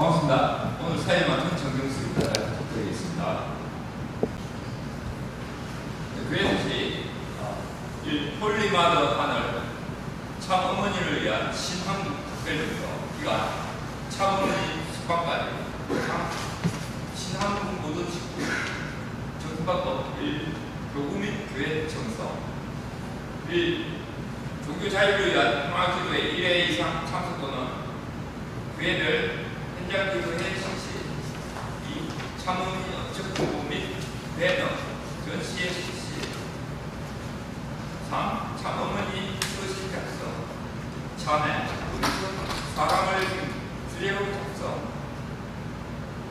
반갑습니다. 오늘 사회 맡은 정경수입니다. 부탁드리겠습니다. 교회소식 홀리마더 하늘 참어머니를 위한 신한국 특별정서 기간 참어머니 숙박까지 신한국 모든 식구 정수박법 1. 교구 및 교회 정서 1. 종교 자유를 위한 평화기도회 1회 이상 참석 또는 교회별 현장 기도회 실시 2. 참어머니 업적 공부 및 배너 전시회 실시 3. 참어머니 서신 작성 참회 사람을 주례로 작성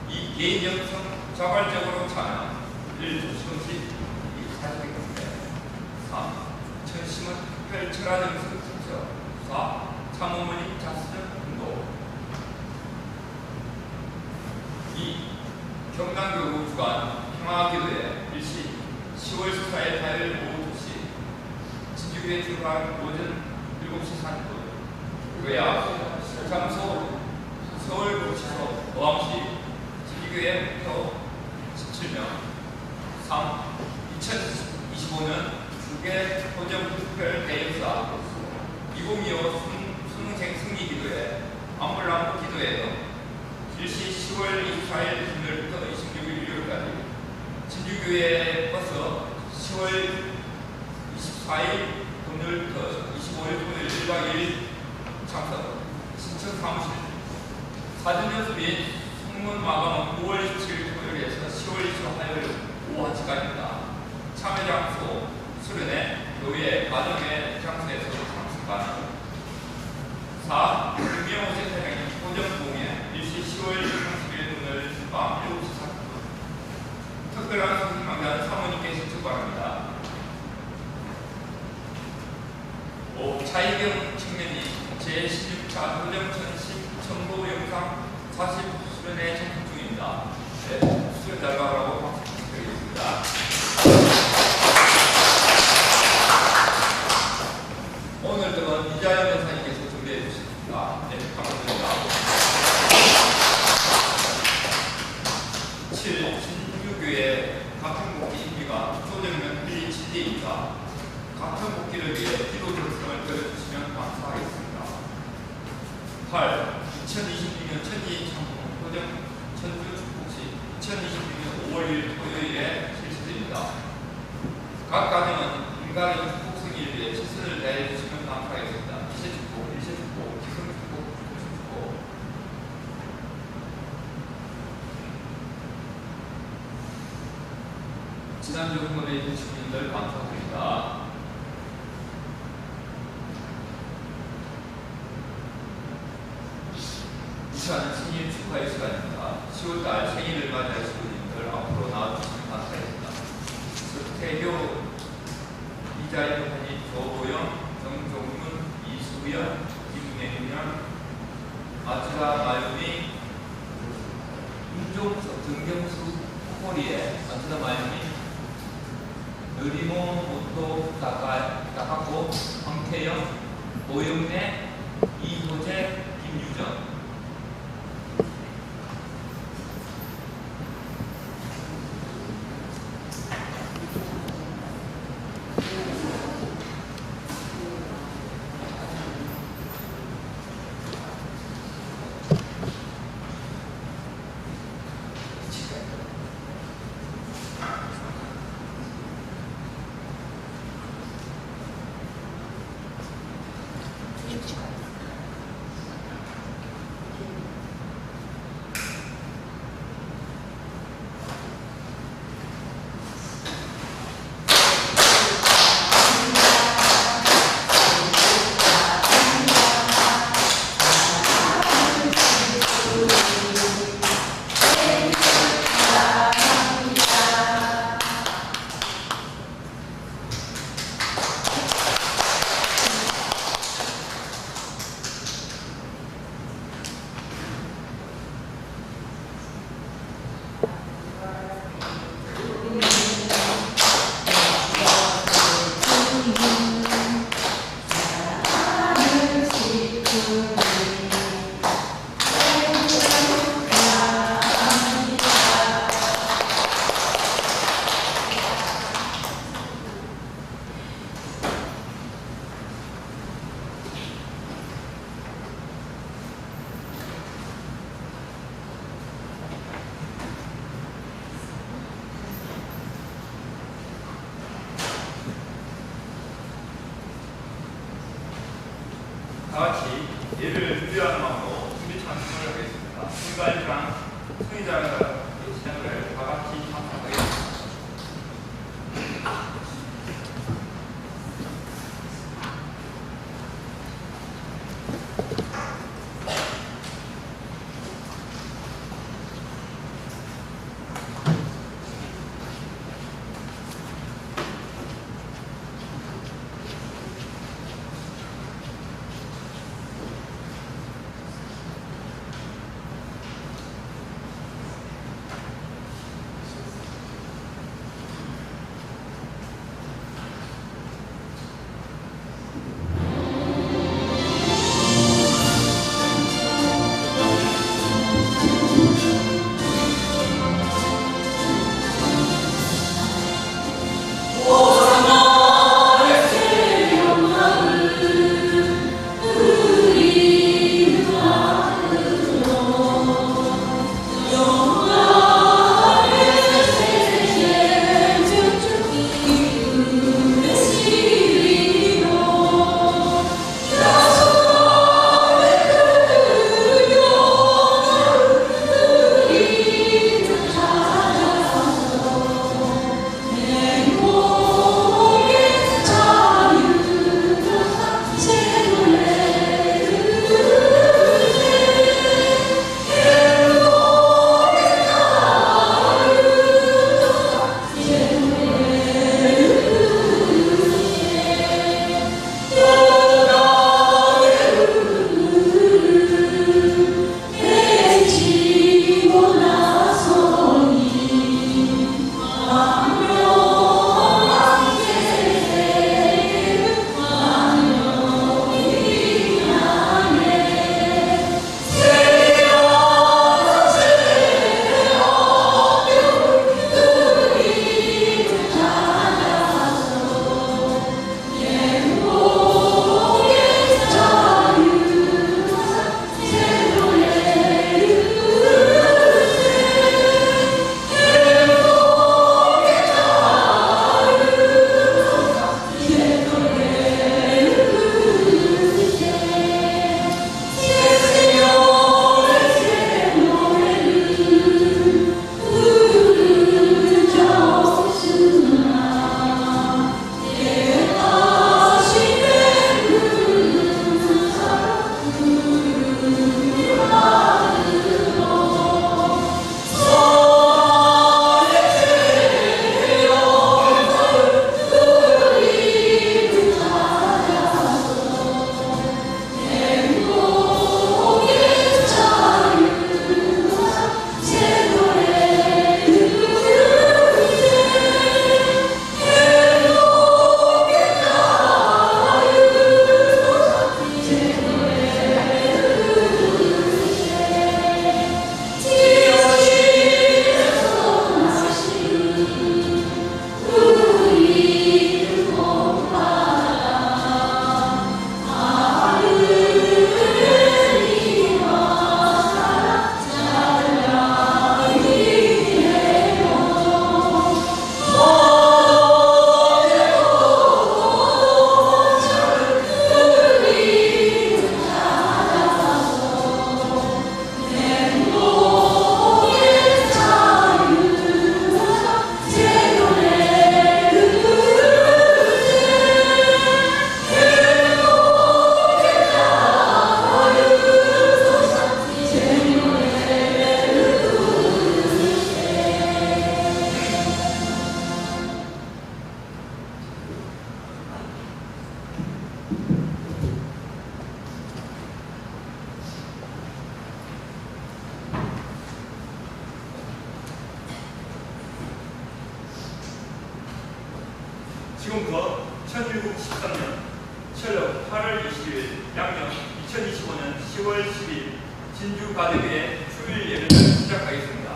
2. 개인 영성 자발적으로 참여 1. 조심식 2. 사회적 경제 3. 천심은 특별 철학적 성적 4. 참어머니 자수적 운동 2. 경남교구 주간 평화기도회 일시 10월 14일 화요일 오후 2시 진주교회 주간 오전 7시 30분 교회 앞 장소 서울구치소 어암시 진주교회부터 17명 3. 2025년 주계 호정특별 대행사 2025 수능생 승리기도회 안물랑부 기도회 등 일시 10월 24일 금요일부터 26일 일요일까지 진주교회 버스 10월 24일 금요일부터 25일 토요일 1박 2일 참석 신청 사무실 사전 연수 및 성문 마감은 9월 27일 토요일에서 10월 20일 화요일 오후 1시까지입니다. 참여 장소 수련회 교회 가정의 장소에서 참석 가능 4. 김명호 센터장님 호정공예 일시 10월 31일 오늘 밤 7시 40분 특별한 성심망단 사모님께 신청 바랍니다. 5. 차이경 청년이 제16차 호정천식 첨부 영상 40 수련회 청소 중입니다. 네, 수련 잘 가라고 박수 드리겠습니다. 오늘 들은 이자연 변호사님께서 준비해 주셨습니다. 네, 감사합니다. 7. 진주교회 가평복귀 임기가 조정면 1, 7대입니다. 가평복귀를 위해 기도 결성을 들어주시면 감사하겠습니다. 8. 2026년 천지 창공 호정 천주 축복식 2026년 5월 1일 토요일에 실시됩니다. 각 가정은 인간의 축복 생일을 위해 최선을 다해 주시면 감사하겠습니다. 일세축복, 일세축복, 기성축복, 축복. 지난주 후원해 주신 분들 감사드립니다. 이차는 생일 축하의 시간입니다. 10월달 생일을 맞이하신 분들 앞으로 나와주시면 감사하겠습니다. 서태효 이자희 변호사님, 조보영, 정종문, 이수연, 김맹현, 아치라 마유미, 윤종석, 정경수, 코리에, 아치라 마유미, 느리모, 오토, 다카코, 황태영, 오영래, 이호재, 김유정. 축하. 시간이랑 승리자가 시간을 다 같이 참석하겠습니다. 지금부터 1613년 철력 8월 20일 양력 2025년 10월 10일 진주 가덕의 추일 예배를 시작하겠습니다.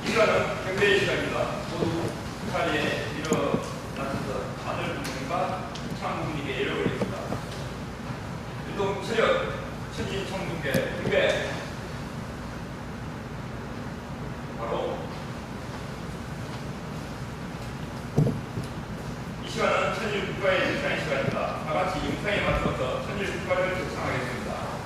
이 시간은 경배의 시간입니다. 모두 그 자리에 일어나셔서 아들 부모님과 창부모님께 예를 올리겠습니다. 일동 철력 천인 청중께 경배. 바로 이 시간은 천일 국가의 일상의 시간입니다. 다 같이 영상에 맞춰서 천일 국가를 격상하겠습니다.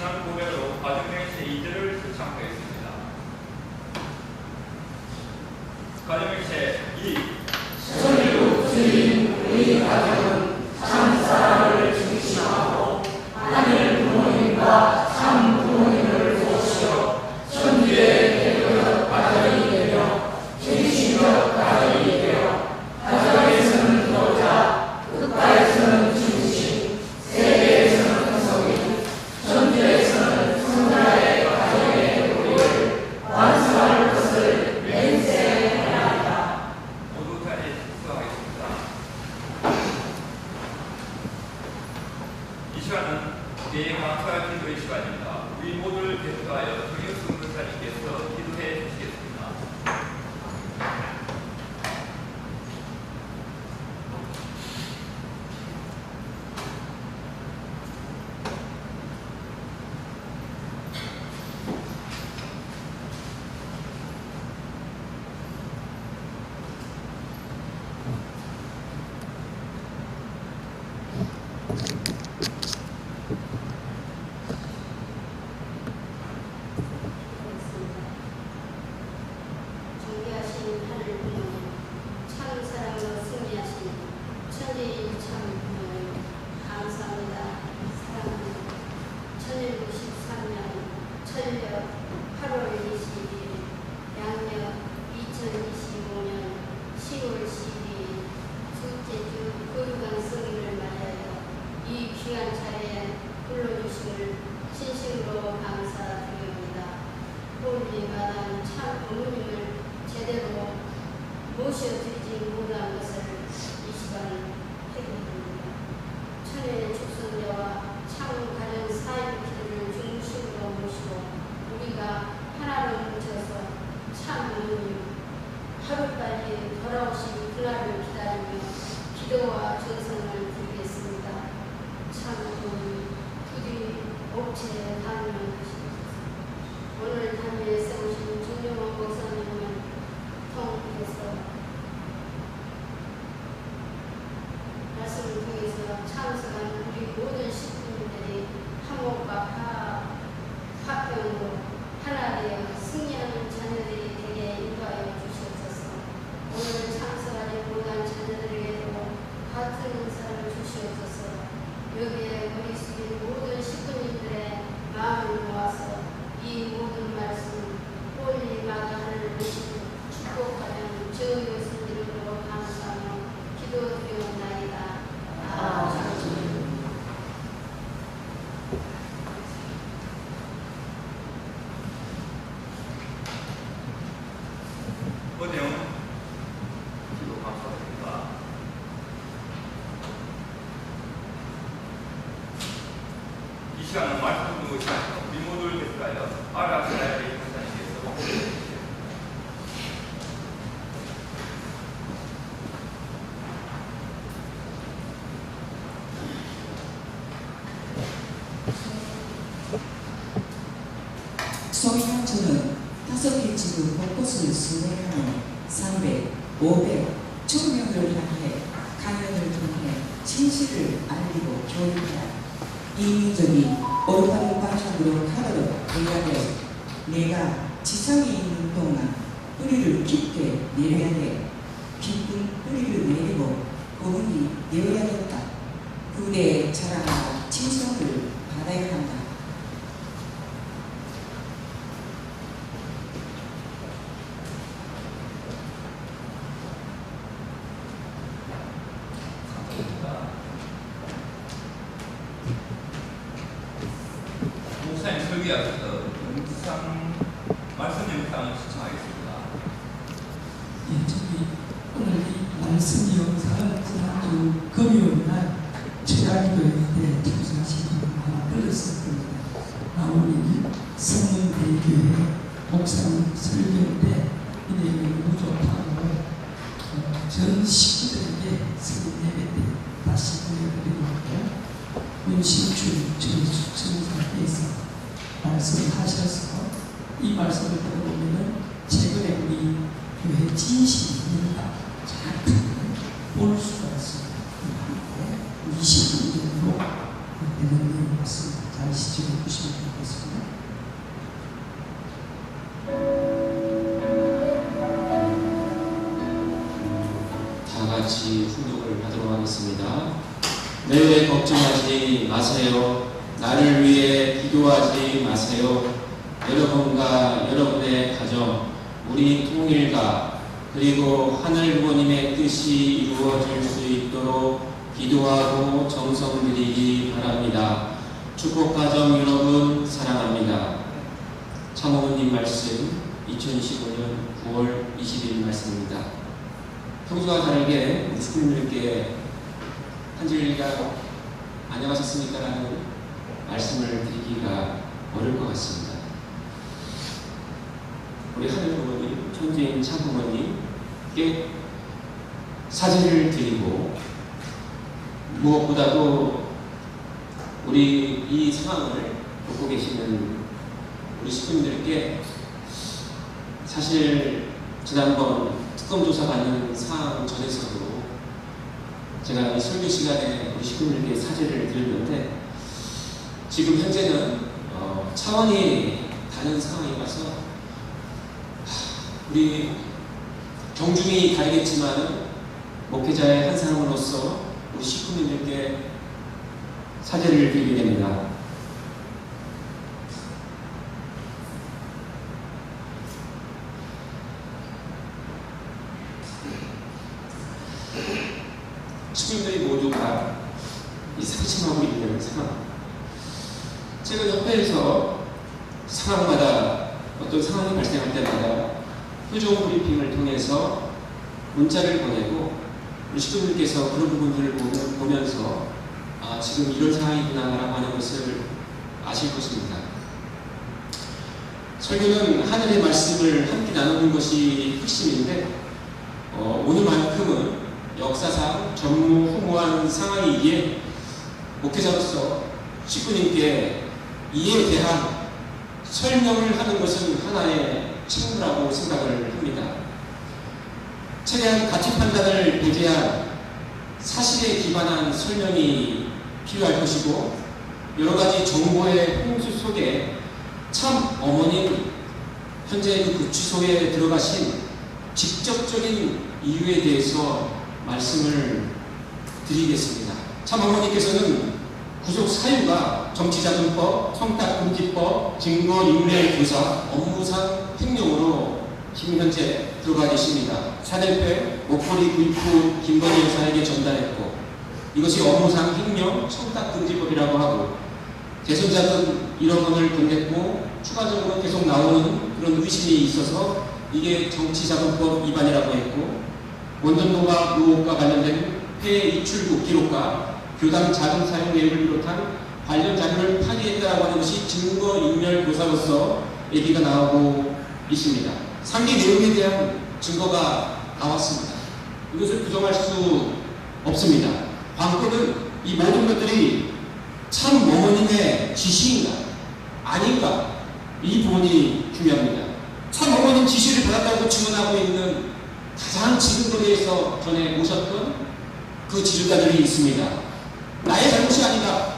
신앙 고백으로 가정의 제2절을 시청하겠습니다. 가정의 제2 천리로 주인 우리 가족은 참 사랑을 중심하고 하늘 부모님과 참 부모님을 모시어 천주의 대표적 가정이 되며 중심적 가정이 되어 가정에서는 도자, 국가에서는 중심, 세계에서는 성인, 천주에서는 성자의 가정의 도리를 완수할 것을 맹세하였다. 모두 자리에 축소하겠습니다. 이 시간은 개인 감사 기도의 시간입니다. 우리 모두를 대표하여 정혁수 목사님께서 기도해 주시겠습니다. 존귀하신 하늘 부모님, 참 사랑으로 승리하신 천지인 참 부모님, 감사합니다. 사랑합니다. 1193년 천력 8월 22일 양력 2025년 10월 12일 둘째 주 거룩한 성일을 맞이하여 이 귀한 자리에 불러주심을 진심으로 감사드립니다. 홀리마당 참 어머님을 제대로 모셔드리지 못한 것을 이 시간 회개드립니다. 천연의 축성자와 참 가정 사이비키를 중심으로 모시고 우리가 하나로 뭉쳐서 참 어머님 하루빨리 돌아오신 그날을 기다리며 기도와 정성을 드리겠습니다. 참 어머님 부디 옥체에 단명하시옵소서. 오늘 담임에 세우신 정용원 목사님을 통해서 말씀을 통해서 참석한 우리 모든 식구들이 한목과 화평으로 하나 되어 승리하는 자녀들이 되게 인도하여 주시옵소서. 오늘 참석하는 모든 자녀들에게도 같은 은사를 주시옵소서. 여기에 머리 숙인 모든 식구님들의 마음을 모아서 이 모든 말씀 홀리마다 하늘을 보시고 축복하는 저 예수 이름으로 감사하며 기도드리옵나이다. 아멘. 번영 기도 감사드립니다. 이 시간은 말씀 듣는 시간입니다. 우리 모두를 대표하여 아라스라의 목사님께서 목소리를 해주세요. 소위원초는 5개 지구 곳곳을 순회하는 300, 500, 1000명을 향해 강연을 통해 진실을 알리고 교육하라. 이 민족이 올바른 방향으로 가도록 해야 돼. 내가 지상에 있는 동안 뿌리를 깊게 내려야 돼. 깊은 뿌리를 내리고 거북이 되어야겠다. 후대에 자랑하고 칭송을 받아야 한다. 목사님 설교하셔서 영상 말씀 영상을 시청하겠습니다. 예, 저기 오늘 이 말씀 영상은 지난주 금요일날 최강교회에 참석하시는 하나 들었었습니다. 우리 성문대교회 목사님 설교인데 이 내용이 너무 좋다고 전 식구들에게 설교 예배 때 다시 보여드리고 윤신춘 전사께서 말씀하셔서 이 말씀을 들어보면은 최근에 우리 교회 진실입니다. 잘 볼 수가 있습니다. 20년 정도 되는 내용이었습니다. 잘 시청해 주시면 좋겠습니다. 다 같이 훈독을 하도록 하겠습니다. 내외 걱정하지 마세요. 나를 위해 기도하지 마세요. 여러분과 여러분의 가정, 우리 통일가, 그리고 하늘 부모님의 뜻이 이루어질 수 있도록 기도하고 정성 드리기 바랍니다. 축복가정 여러분 사랑합니다. 참어머님 말씀 2015년 9월 20일 말씀입니다. 평소와 다르게 우리 스님들께 한절기가 안녕하셨습니까? 라는 말씀을 드리기가 어려울 것 같습니다. 우리 하늘 부모님, 천주인 참부모님께 사죄를 드리고, 무엇보다도 우리 이 상황을 겪고 계시는 우리 식구님들께 사실 지난번 특검 조사 받는 상황 전에서도 제가 이 설교 시간에 우리 식구님들께 사죄를 드렸는데, 지금 현재는 차원이 다른 상황이라서 우리 경중이 다르겠지만 목회자의 한 사람으로서 우리 식구님들께 사죄를 드리게 됩니다. 식구님들이 모두가 이 상심하고 있는 상황. 제가 협회에서 상황마다 어떤 상황이 발생할 때마다 표정 브리핑을 통해서 문자를 보내고 우리 식구님께서 그런 부분들을 보면서 지금 이런 상황이구나라고 하는 것을 아실 것입니다. 설교는 하늘의 말씀을 함께 나누는 것이 핵심인데 오늘만큼은 역사상 전무후무한 상황이기에 목회자로서 식구님께 이에 대한 설명을 하는 것은 하나의 책무라고 생각을 합니다. 최대한 가치 판단을 배제한 사실에 기반한 설명이 필요할 것이고, 여러 가지 정보의 홍수 속에 참 어머님 현재 그 구치소에 들어가신 직접적인 이유에 대해서 말씀을 드리겠습니다. 참 어머니께서는 구속 사유가 정치자금법, 청탁금지법, 증거인멸교사, 업무상 횡령으로 지금 현재 들어가 계십니다. 사내패 목포리 구입부 김건희 여사에게 전달했고, 이것이 업무상 횡령, 청탁금지법이라고 하고, 대손자금 1억 원을 건넸고 추가적으로 계속 나오는 그런 의심이 있어서 이게 정치자금법 위반이라고 했고, 원전도박 의혹과 관련된 폐 이출국 기록과 교당 자금 사용 내역을 비롯한 관련 자료를 파기했다라고 하는 것이 증거인멸 교사로서 얘기가 나오고 있습니다. 상기 내용에 대한 증거가 나왔습니다. 이것을 부정할 수 없습니다. 관건은 이 모든 것들이 참 어머님의 지시인가 아닌가, 이 부분이 중요합니다. 참 어머님 지시를 받았다고 증언하고 있는 가장 지금거리에서 전에 오셨던 그 지도자들이 있습니다. 나의 잘못이 아니다,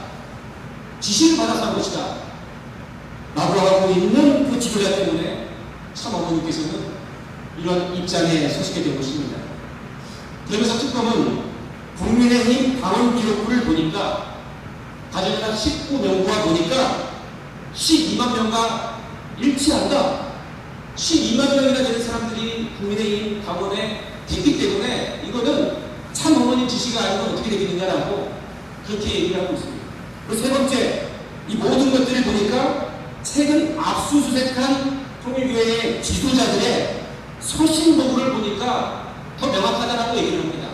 지시를 받아서 한 것이다 라고 하고 있는 그 지도자 때문에 참 어머니께서는 이런 입장에 서시게 된 것입니다. 그러면서 특검은 국민의힘 당원 기록부를 보니까 가정당 19명과 보니까 12만 명과 일치한다. 12만 명이나 되는 사람들이 국민의힘 당원에 됐기 때문에 이거는 참 어머님 지시가 아니면 어떻게 되겠느냐라고 그렇게 얘기를 하고 있습니다. 그리고 세 번째, 이 모든 것들을 보니까 최근 압수수색한 통일교회의 지도자들의 서신 도구를 보니까 더 명확하다라고 얘기를 합니다.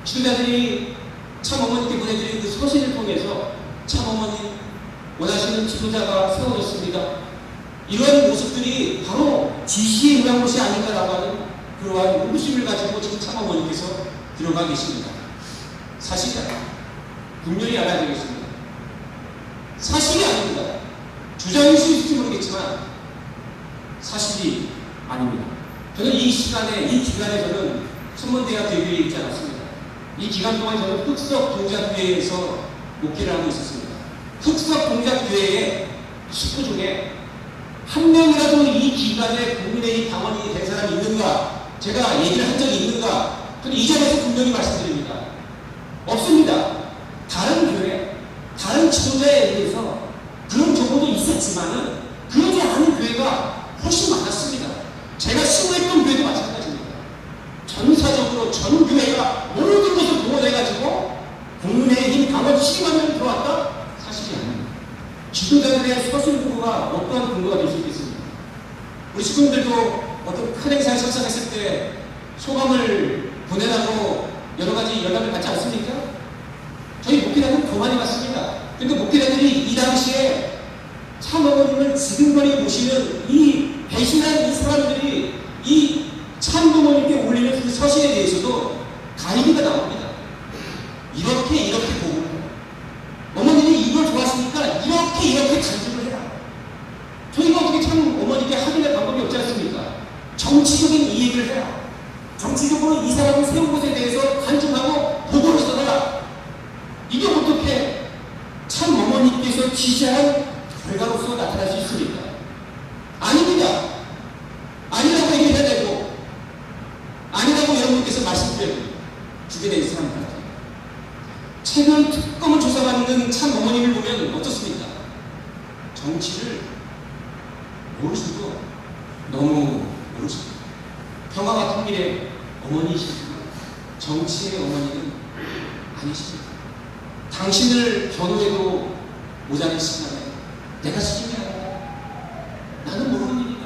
지도자들이 참 어머니께 보내드린 그 서신을 통해서 참 어머님 원하시는 지도자가 세워졌습니다. 이런 모습들이 바로 지시에 의한 것이 아닌가라고 하는 그러한 의구심을 가지고 지금 참 어머니께서 들어가 계십니다. 사실이 아닙니다. 분명히 알아야 되겠습니다. 사실이 아닙니다. 주장일 수 있을지 모르겠지만 사실이 아닙니다. 저는 이 시간에, 이 기간에 저는 천문대학 대교에 있지 않았습니다. 이 기간 동안 저는 흑석 동작교회에서 목회를 하고 있었습니다. 흑석동작교회의 식구 중에 한 명이라도 이 기간에 국민의힘 당원이 된 사람이 있는가? 제가 얘기를 한 적이 있는가? 저는 이 자리에서 분명히 말씀드립니다. 없습니다. 다른 교회, 다른 지도자에 의해서 그런 정보도 있었지만은 그러지 않은 교회가 훨씬 많았습니다. 제가 신고했던 교회도 마찬가지입니다. 전사적으로 전 교회가 모든 것을 동원해가지고 국민의힘 당원 12만 명이 들어왔다? 사실이 아닙니다. 지도자들의 서술 보고가 어떠한 근거가 될 수 있겠습니까? 우리 식구님들도 어떤 큰 행사에 참석했을 때 소감을 보내라고 여러 가지 연락을 받지 않습니까? 저희 목회자들은 더 많이 받습니다. 근데 목회자들이 이 당시에 참어머님을 지근거리 모시는 이 배신한 이 사람들이 이 참부모님께 올리는 그 서신에 대해서도 가이드가 나옵니다. 이렇게 보고 어머님이 이걸 좋아하시니까 이렇게 간증을 해라. 저희가 어떻게 참 어머니께 확인할 방법이 없지 않습니까? 정치적인 이해를 해라. 정치적으로 이 사람을 세운 것에 대해서 간증하고 보고를 써라. 이게 어떻게 참 어머니께서 지시한 결과로서 나타날 수 있습니까? 아닙니다. 아니라고 얘기해야 되고 아니라고 여러분께서 말씀드려야 됩니다. 주변에 있는 사람들한테. 최근 특검을 조사받는 참 어머님을 보면 어떻습니까? 정치를 모르시고 너무 모르십니다. 평화가 통일의 어머니이시지만 정치의 어머니는 아니십니다. 당신을 변호해도 모자랄 시간에 내가 책임이 아니야. 나는 모르는 일이다.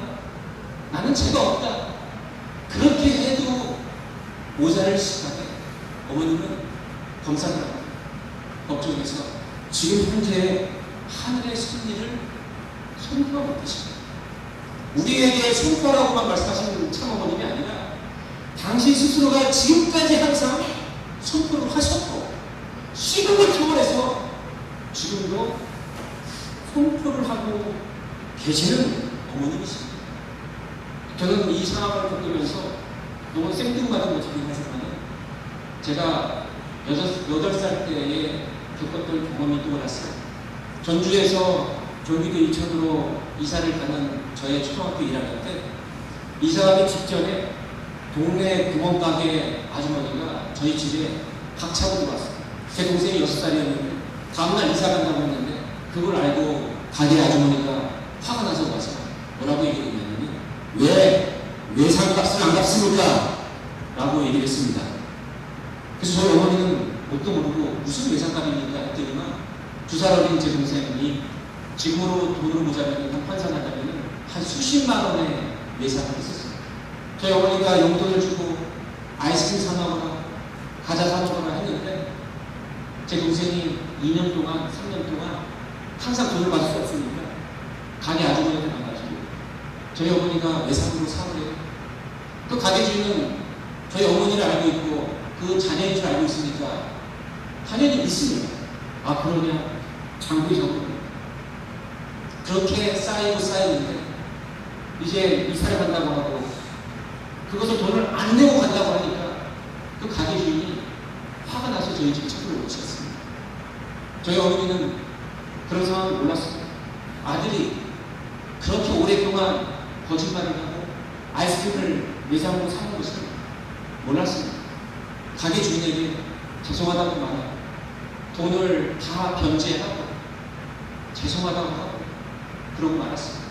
나는 죄가 없다. 그렇게 해도 모자랄 시간에 어머님은 검사를 합니다. 법정에서 지금 현재 하늘의 승리를 선포하고 계십니다. 우리에게 선포라고만 말씀하시는 참어머님이 아니라 당신 스스로가 지금까지 항상 선포를 하셨고 시국을 초월해서 지금도 선포를 하고 계시는 어머님이십니다. 저는 이 상황을 겪으면서 너무 생뚱맞은 모습이긴 하지만 제가 8살 때에 겪었던 경험이 떠올랐어요. 전주에서 경기도 이천으로 이사를 가는 저의 초등학교 1학년 때 이사하기 직전에 동네 구멍가게 아주머니가 저희 집에 박차고 들어왔어요. 제 동생이 6살이었는데 다음날 이사 간다고 했는데 그걸 알고 가게 아주머니가 화가 나서 와서 뭐라고 얘기했냐면 왜 외상값을 안 갚습니까? 라고 얘기를 했습니다. 그래서 저희 어머니는 뭣도 모르고 무슨 외상값입니까? 했더니만 2살 어린 제 동생이 지금으로 돈으로 보자면 한 환산하자면 한 수십만 원의 외상을 했었어요. 저희 어머니가 용돈을 주고 아이스크림 사먹거나 과자 사먹거나 했는데 제 동생이 2년 동안 3년 동안 항상 돈을 받을 수 없으니까 가게 아주머니한테 만나가지고 저희 어머니가 외상으로 사업을 해요. 또 가게 주인은 저희 어머니를 알고 있고 그 자녀인 줄 알고 있으니까 당연히 믿습니다. 아 그러냐 장부적으로 그렇게 쌓이는데 이제 이사를 간다고 하고 그것을 돈을 안 내고 간다고 하니까 그 가게 주인이 화가 나서 저희 집에 찾으러 오셨습니다. 저희 어머니는 그런 상황을 몰랐습니다. 아들이 그렇게 오랫동안 거짓말을 하고 아이스크림을 외상으로 사는 것을 몰랐습니다. 가게 주인에게 죄송하다고 말하고 돈을 다 변제하고 죄송하다고 하고 그러고 말았습니다.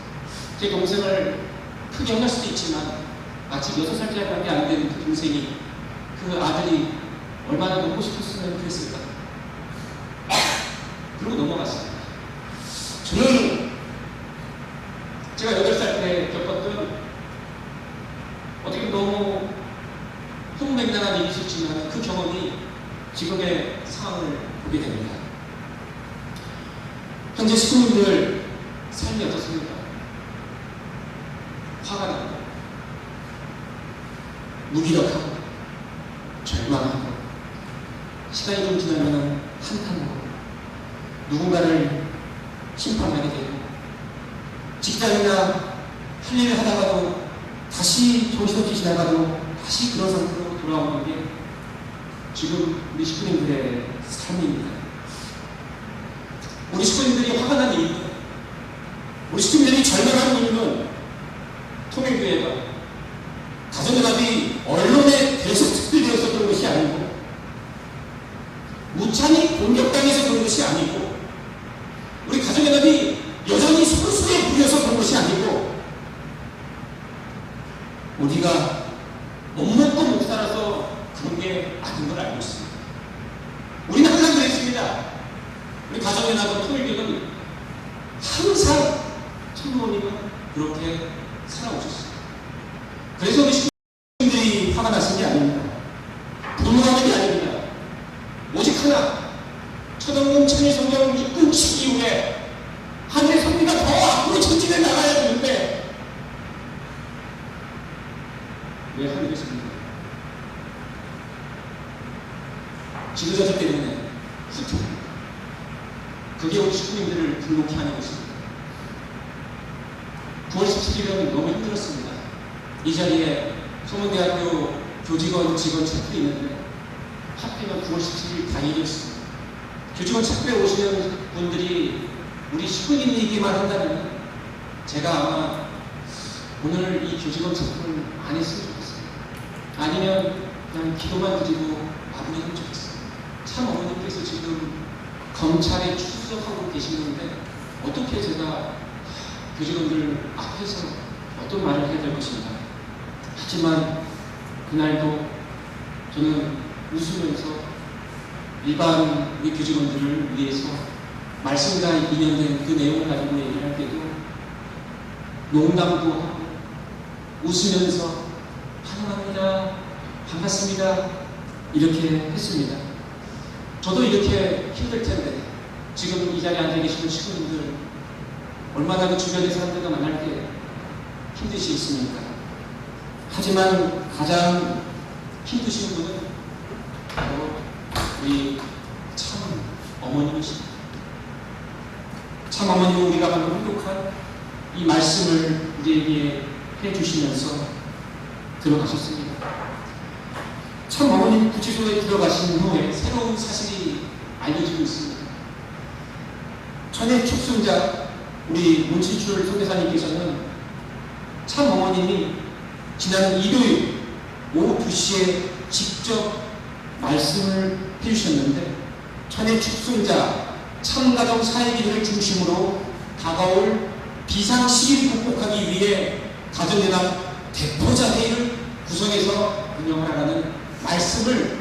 제 동생을 크게 혼날 수도 있지만 아직 6살짜리밖에 안 되는 그 동생이 그 아들이 얼마나 먹고 싶었으면 그랬을까. 그러고 넘어갔습니다. 저는 제가 8살 때 겪었던 어떻게 너무 흥맹당한 일이 있었지만 그 경험이 지금의 상황을 보게 됩니다. 현재 식구님들 삶이 어떻습니까? 화가 나고 무기력하고 절망하고 시간이 좀 지나면 한탄하고 누군가를 심판하게 되고 직장이나 할 일을 하다가도 다시 정신없이 지나가도 다시 그런 상태로 돌아오는 게 지금 우리 식구님들의 삶입니다. 우리 식구님들이 화가 난 이유는, 우리 식구님들이 절망하는 이유는 통일교회가 가정연합이 언론에 계속 특별되어서 그런 것이 아니고, 우찬이 공격당해서 그런 것이 아니고, 우리 가정연합이 여전히 소수에 불려서 그런 것이 아니고, 우리가 못 먹고 못 살아서 그런 게 아닌 걸 알고 있습니다. 우리는 항상 그랬습니다. 우리 가정연합은 통일교는 항상 참모님은 그렇게 살아오셨어요. 그래서 우리 식구들이 화가 났은 게 아닙니다. 분노하는 게 아닙니다. 오직 하나, 초등동 천일성경 입군식 이후에 하늘의 선비가 더 앞으로 전진해 나가야 되는데 왜 하늘의 선비가 지도자들 때문에 후퇴, 그게 우리 식구님들을 불목해 하는 것입니다. 9월 17일은 너무 힘들었습니다. 이 자리에 소문대학교 교직원 직원 체크이 있는데 하필이면 9월 17일 당일이었습니다. 교직원 체크에 오시는 분들이 우리 식구님 얘기만 한다면 제가 아마 오늘 이 교직원 체크를 안 했으면 좋겠어요. 아니면 그냥 기도만 드리고 마무리하면 좋겠어요. 참 어머님께서 지금 검찰에 출석하고 계시는데 어떻게 제가 교직원들 앞에서 어떤 말을 해야 될 것인가. 하지만 그날도 저는 웃으면서 일반 우리 교직원들을 위해서 말씀과 인연된 그 내용을 가지고 얘기를 할 때도 농담도 하고 웃으면서 환영합니다, 반갑습니다 이렇게 했습니다. 저도 이렇게 힘들 텐데 지금 이 자리에 앉아 계시는 식구님들 얼마나 그 주변의 사람들과 만날 때 힘드시겠습니까? 하지만 가장 힘드신 분은 바로 우리 참 어머님이십니다. 참 어머님은 우리가 방금 행복한 이 말씀을 우리에게 해주시면서 들어가셨습니다. 참 어머님 구치소에 들어가신 후에 새로운 사실이 알려지고 있습니다. 천의 축순자 우리 문진출 선교사님께서는 참 어머님이 지난 일요일 오후 2시에 직접 말씀을 해주셨는데 천의 축순자 참가정 사회기들을 중심으로 다가올 비상시기를 극복하기 위해 가정연합 대표자 회의를 구성해서 운영을 하라는 말씀을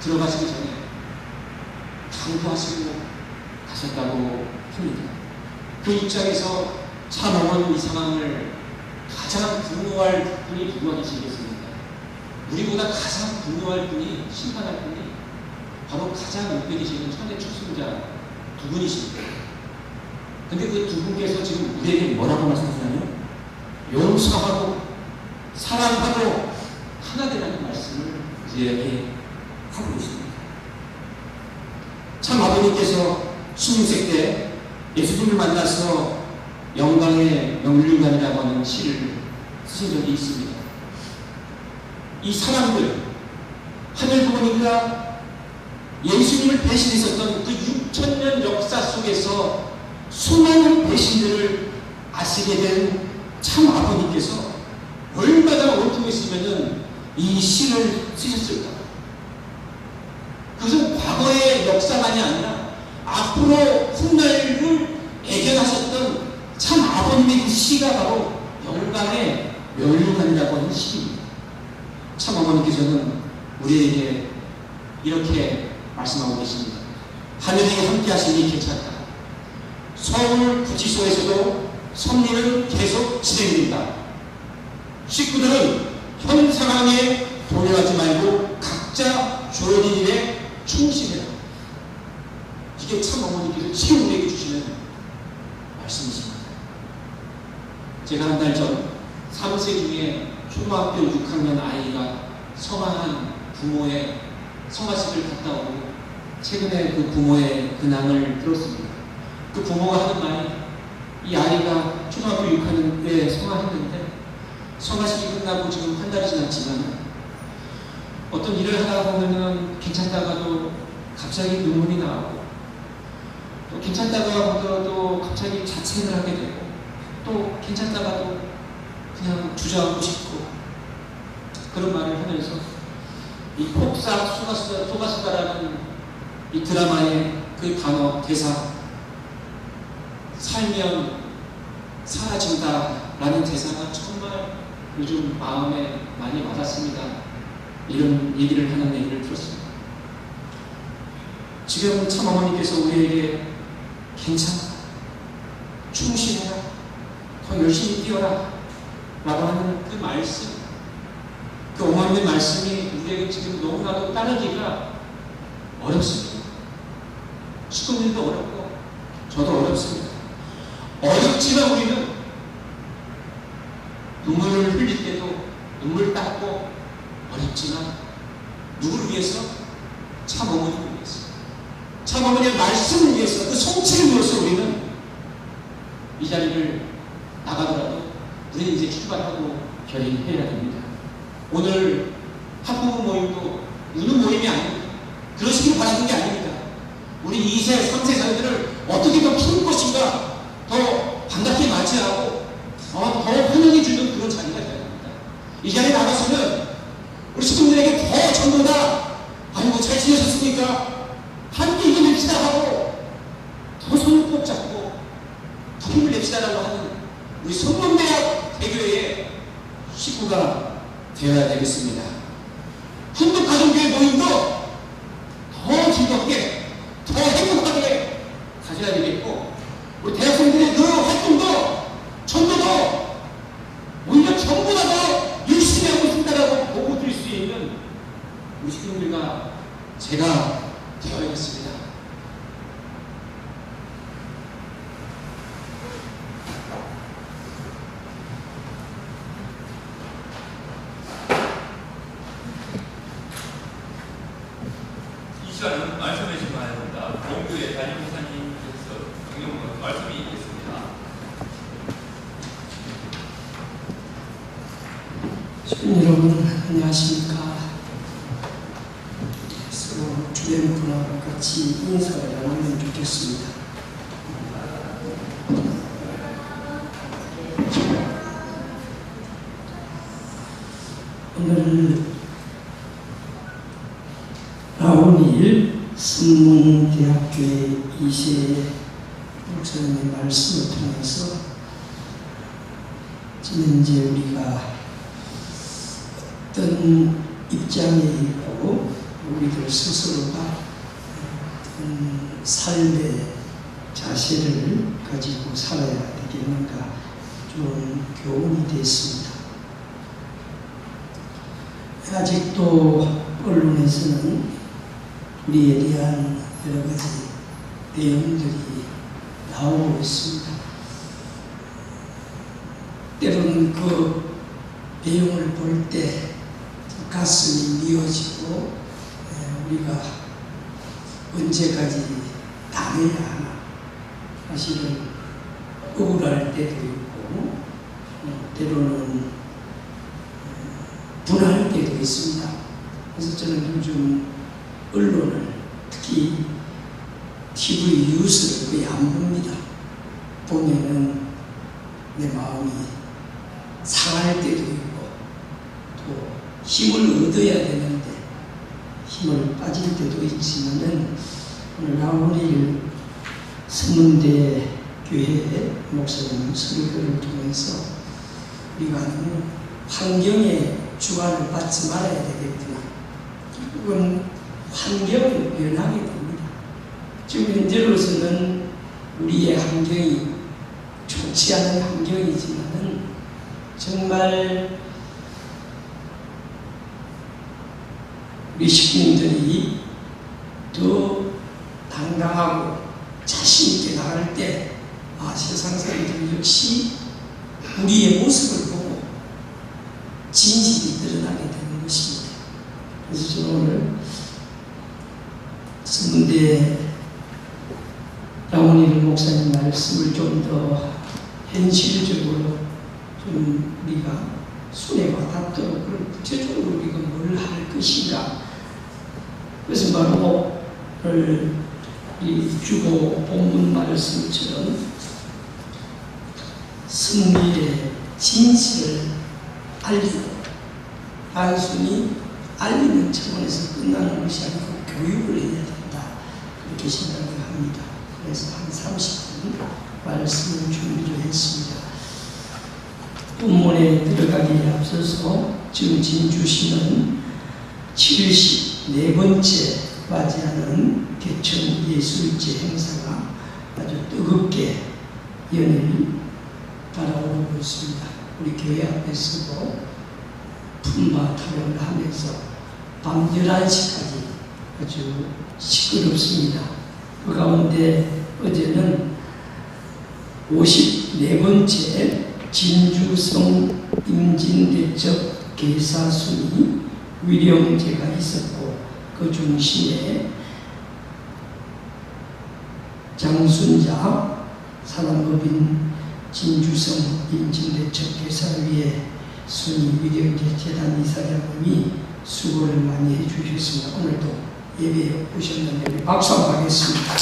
들어가시기 전에 강조하시고 가셨다고 합니다. 그 입장에서 참 어머니 이 상황을 가장 분노할 분이 누가 계시겠습니까? 우리보다 가장 분노할 분이, 심판할 분이 바로 가장 옆에 계시는 천의 축순자 두 분이십니다. 근데 그 두 분께서 지금 우리에게 뭐라고 말씀하시냐면 용서하고 사랑하고 하나 되라는 말씀을 우리에게 하고 계십니다. 참 아버님께서 16세 때 예수님을 만나서 영광의 명륜관이라고 하는 시를 쓰신 적이 있습니다. 이 사람들, 하늘 부모님과 예수님을 배신했었던 그 6,000년 역사 속에서 수많은 배신들을 아시게 된 참 아버님께서 얼마나 원통했으면 이 시를 쓰셨을까. 그것은 과거의 역사만이 아니라 앞으로 훗날을 애견하셨던 참 아버님의 그 시가 바로 영광의 멸류관이라고 하는 시입니다. 참 어머니께서는 우리에게 이렇게 말씀하고 계십니다. 하늘이 함께 하시니 괜찮다. 서울 구치소에서도 섭리는 계속 진행됩니다. 식구들은 현 상황에 동요하지 말고 각자 주어진 일에 충실해라. 이게 참 어머니께서 지금 우리에게 주시는 말씀이십니다. 제가 한 달 전 3세 중에 초등학교 6학년 아이가 성화한 부모의 성화식을 갔다 오고 최근에 그 부모의 근황을 들었습니다. 그 부모가 하는 말이 이 아이가 초등학교 6학년 때 성화했는데 성화식이 끝나고 지금 한 달이 지났지만 어떤 일을 하다 보면은 괜찮다가도 갑자기 눈물이 나오고 또 또 괜찮다가 보더라도 갑자기 자책을 하게 되고 또 괜찮다가도 그냥 주저앉고 싶고 그런 말을 하면서 이 폭삭 속았수다라는 이 드라마의 그 단어 대사 살면 사라진다라는 대사가 정말 요즘 마음에 많이 와닿습니다. 이런 얘기를 하는 얘기를 들었습니다. 지금 참 어머니께서 우리에게 괜찮아, 충실해라, 더 열심히 뛰어라 라고 하는 그 말씀, 그 어머님의 말씀이 우리에게 지금 너무나도 따르기가 어렵습니다. 식구들도 어렵고 저도 어렵습니다. 어렵지만 우리는 눈물을 흘릴 때도 눈물 닦고 어렵지만 누구를 위해서? 참 어머니를 위해서, 참 어머니의 말씀을 위해서, 그 성취를 위해서 우리는 이 자리를 나가더라도 우리는 이제 출발하고 결의해야 됩니다. 오늘 학부모 모임도 우는 모임이 아닙니다. 그러시길 바라는 게 아닙니다. 우리 2세, 3세 자녀들을 어떻게 더 키울 것인가, 더 반갑게 맞이하고 더 환영해주는 그런 자리가 되어야 합니다. 이 자리에 나가서는 우리 시민들에게 더 전부 다 아이고 잘 지내셨습니까? 함께 이겨냅시다 하고 더 손을 꼭 잡고 더 힘을 냅시다라고 하는 우리 성남대학 대교회의 식구가 되어야 되겠습니다. 훈독가정교회 모임도 더 즐겁게, 더 행복하게 가져야 되겠고, 우리 대학생들의 그 활동도 전부도 오히려 전보다 더 열심히 하고 있다라고 보고 드릴 수 있는 우리 식구들과 제가 되어야겠습니다. 이 시간은 말씀의 시간입니다. 동교회 담임 목사님께서 경영으로 말씀이 있겠습니다. 시민 여러분 안녕하십니까. 서로 주변 분하고 같이 인사를 나누면 좋겠습니다. 오늘 라오닐 성문대학교의 2세 목사님의 말씀을 통해서 지금 이제 우리가 어떤 입장에 있고 우리들 스스로가 어떤 삶의 자세를 가지고 살아야 되겠는가 좀 교훈이 됐습니다. 아직도 언론에서는 우리에 대한 여러 가지 내용들이 나오고 있습니다. 때로는 그 내용을 볼 때 가슴이 미어지고 우리가 언제까지 당해야 하나 사실은 억울할 때도 있고 때로는 분할 때도 있습니다. 그래서 저는 요즘 언론을 특히 TV 뉴스를 거의 안 봅니다. 보면은 내 마음이 상할 때도 있고 또 힘을 얻어야 되는데 힘을 빠질 때도 있지만은 오늘 라오닐 성문대 교회 목사님 설교를 통해서 우리가 너무 환경에 주관을 받지 말아야 되겠구나. 결국은 환경은 변하게 됩니다. 지금 현재로서는 우리의 환경이 좋지 않은 환경이지만은 정말 우리 식구들이 더 당당하고 자신있게 나갈 때 세상 사람들 역시 우리의 모습을 보고 진실이 드러나게 되는 것입니다. 그래서 저는 오늘 성문대 라오닐 목사님 말씀을 좀 더 현실적으로 좀 우리가 손에 와닿도록 그런 구체적으로 우리가 뭘 할 것인가. 그래서 바로 오늘 이 주보 본문 말씀처럼 승리의 진실을 알리고 단순히 알리는 차원에서 끝나는 것이 아니고 교육을 해야 된다. 그렇게 생각을 합니다. 그래서 한 30분 말씀을 준비를 했습니다. 본문에 들어가기에 앞서서 지금 진주시는 74번째 맞이하는 개천 예술제 행사가 아주 뜨겁게 연일 달아오르고 있습니다. 우리 교회 앞에서도 품바 타령을 하면서 밤 11시까지 아주 시끄럽습니다. 그 가운데 어제는 54번째 진주성 임진대첩 개사순이 위령제가 있었고 그 중심에 장순자 사랑법인 진주성 임진대첩 개사를 위해 순위 위령제 재단 이사장님이 수고를 많이 해주셨습니다. 오늘도 예배에 오셨는데 우리 박수 한번 하겠습니다.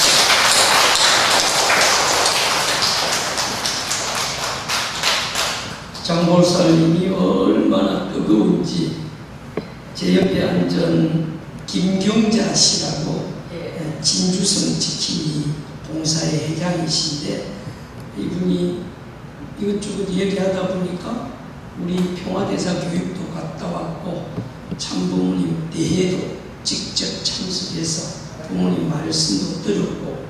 장볼사님이 얼마나 뜨거운지 제 옆에 앉은 김경자 씨라고 진주성 지킴이 봉사의 회장이신데 이분이 이것저것 얘기하다 보니까 우리 평화대사 교육도 갔다 왔고 참부모님 대회도 직접 참석해서 부모님 말씀도 들었고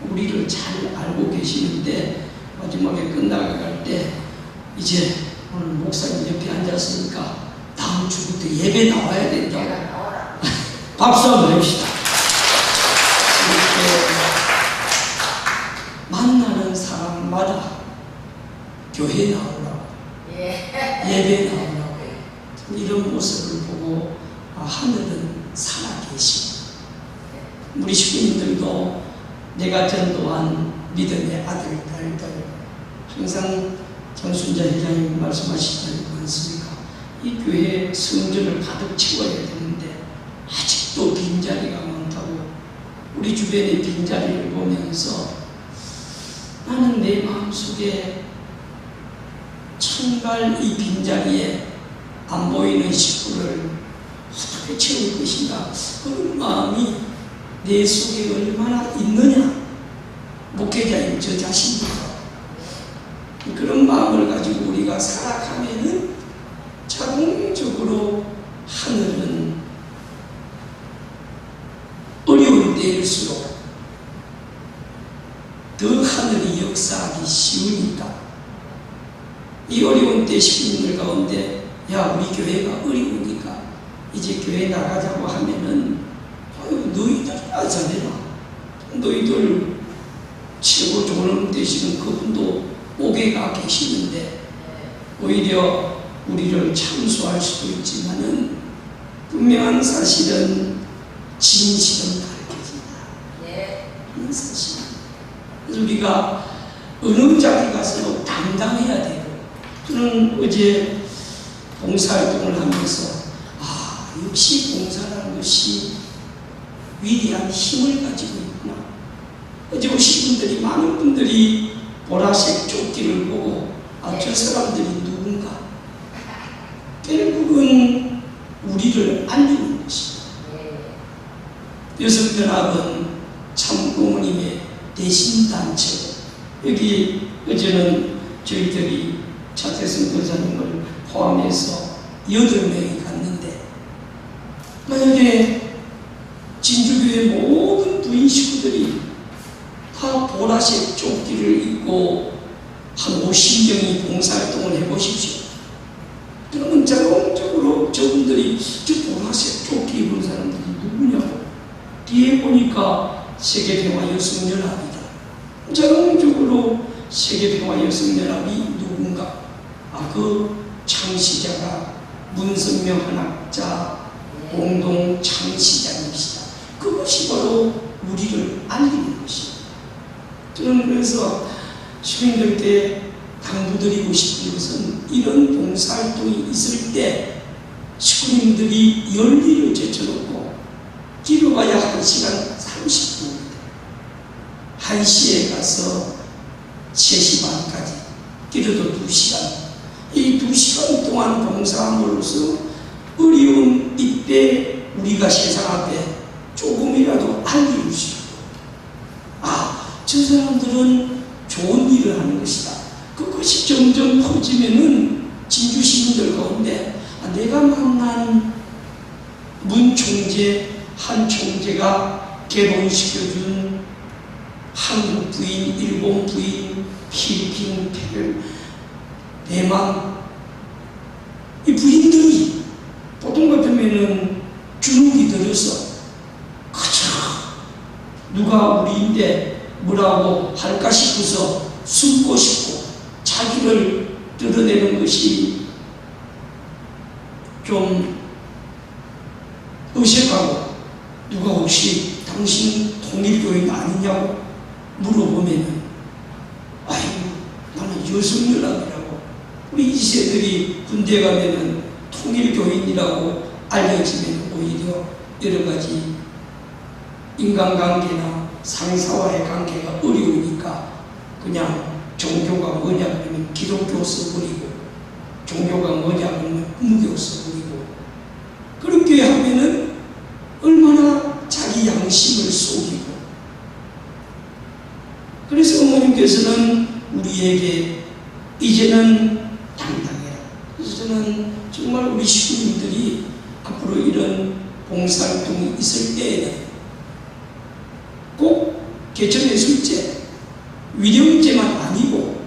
우리를 잘 알고 계시는데 마지막에 끝나갈 때 이제 오늘 목사님 옆에 앉았으니까 다음 주부터 예배 나와야 된다. 박수 한번 해봅시다. 이렇게 만나는 사람마다 교회 나오라고 예배 나오라고 이런 모습을 보고 하늘은 살아계시고 우리 식구님들도 내가 전도한 믿음의 아들, 딸들 항상 장순자 회장님 말씀하시지 않습니까? 이 교회 성전을 가득 채워야 되는데 아직도 빈자리가 많다고 우리 주변의 빈자리를 보면서 나는 내 마음속에 정말 이 빈자리에 안 보이는 식구를 어떻게 채울 것인가 그런 마음이 내 속에 얼마나 있느냐 목회자인 저 자신부터 그런 마음을 가지고 우리가 살아가면은 자동적으로 하늘은 어려운 때일수록 더 하늘이 역사하기 쉬우니까 이 어려운 때 시민들 가운데 야 우리 교회가 어려우니까 이제 교회 나가자고 하면은 아유 너희들 잘해라 너희들 최고 좋은 되시는 그분도 옥에가 계시는데 오히려 우리를 참수할 수도 있지만은 분명한 사실은 진실은 가르쳐진다. 하는 사실. 그래서 우리가 어느 자리 가서도 당당해야 되고 저는 어제 봉사활동을 하면서 역시 봉사라는 것이 위대한 힘을 가지고 있구나. 어제 오신 분들이 많은 분들이 보라색 조끼를 보고 저 사람들이 누군가 결국은 우리를 알리는 것입니다. 여성연합은 참부모님의 대신단체고 여기 어제는 저희들이 차태승 권사님을 포함해서 8명이 갔는데 만약에 진주교회 모든 부인 식구들이 다 보라색 조끼를 입고 한 50명이 봉사활동을 해보십시오. 그러면 자동적으로 저분들이 저 보라색 조끼 입은 사람들이 누구냐고 뒤에 보니까 세계평화 여성연합이다. 자동적으로 세계평화 여성연합이 누군가? 그 창시자가 문선명 한학자 공동 창시자입니다. 그것이 바로 우리를 알리는 것입니다. 저는 그래서 시민들께 당부드리고 싶은 것은 이런 봉사활동이 있을 때 식구님들이 열리를 제쳐놓고 뒤로 가야 1시간 30분입니다. 1시에 가서 3시 반까지 길어도 2시간, 이 2시간 동안 봉사함으로써 어려운 이때 우리가 세상 앞에 조금이라도 알릴 수 있고, 저 사람들은 좋은 일을 하는 것이다. 그것이 점점 퍼지면은 진주 시민들 가운데 내가 만난 문 총재, 한 총재가 결혼시켜준 한국 부인, 일본 부인, 필리핀, 대만, 이 부인들이 보통 같으면은 주눅이 들어서 그저 누가 우리인데 뭐라고 할까 싶어서 숨고 싶고 자기를 드러내는 것이 좀 어색하고, 누가 혹시 당신 통일교인 아니냐고 물어보면은 나는 여성연합이라고, 우리 2세들이 군대 가면은 통일교인이라고 알려지면 오히려 여러 가지 인간관계나 상사와의 관계가 어려우니까 그냥 종교가 뭐냐 그러면 기독교 써버리고, 종교가 뭐냐 그러면 무교 써버리고, 그렇게 하면은 얼마나 자기 양심을 속이고. 그래서 어머님께서는 우리에게 이제는 당당해라. 그래서 저는 정말 우리 시민들이 앞으로 이런 봉사활동이 있을 때에는 꼭 개천예술제, 위령제만 아니고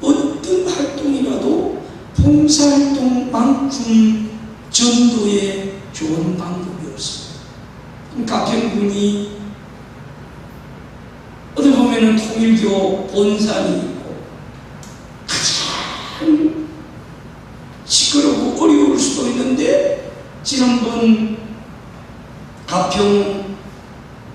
어떤 활동이라도 봉사활동만큼 전도에 좋은 방법이 없습니다. 가평군이 어디 보면은 통일교 본산이 있고 가장 시끄럽고 어려울 수도 있는데, 지난번 가평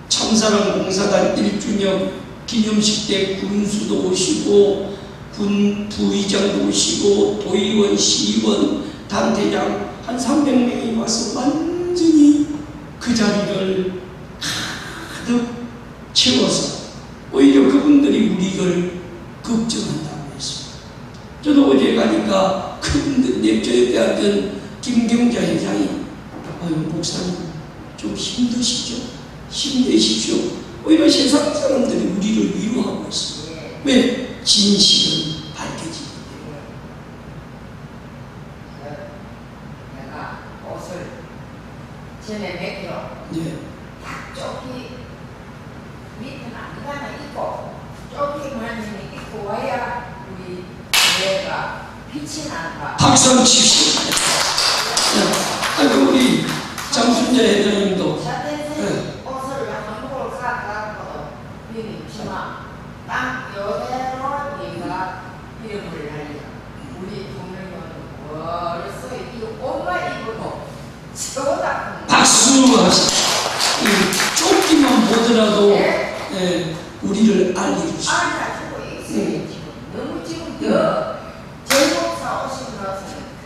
참사랑 봉사단 1주년 기념식 때 군수도 오시고 군 부의장도 오시고 도의원, 시의원, 단대장 한 300명이 와서 완전히 그 자리를 가득 채워서 오히려 그분들이 우리를 걱정한다고 했습니다. 저도 어제 가니까 그분들 저에 대한 김경자 회장이 목사님 좀 힘드시죠? 힘내십시오. 오히려 세상 사람들이 우리를 위로하고 있습니다. 왜? 진실은 밝혀지기 때문에. 내가 옷을 전에 매기로 딱 조끼 밑에는 아무거나 입고 조끼만 입고 와야 우리 교회가 빛이 난다. 박수 한번 칩시다. 우리 장순자 회장님도 옷을 한복을 사갖고 입지만 딱 여대로 얘가 이름을 날려. 우리 동료는 어렸어 이 옷만 입어도 저거다. 박수 하시다. 조끼만 보더라도 우리를 알려주시고. 가지고 있어요. 너무 지금 제목사 오신 것은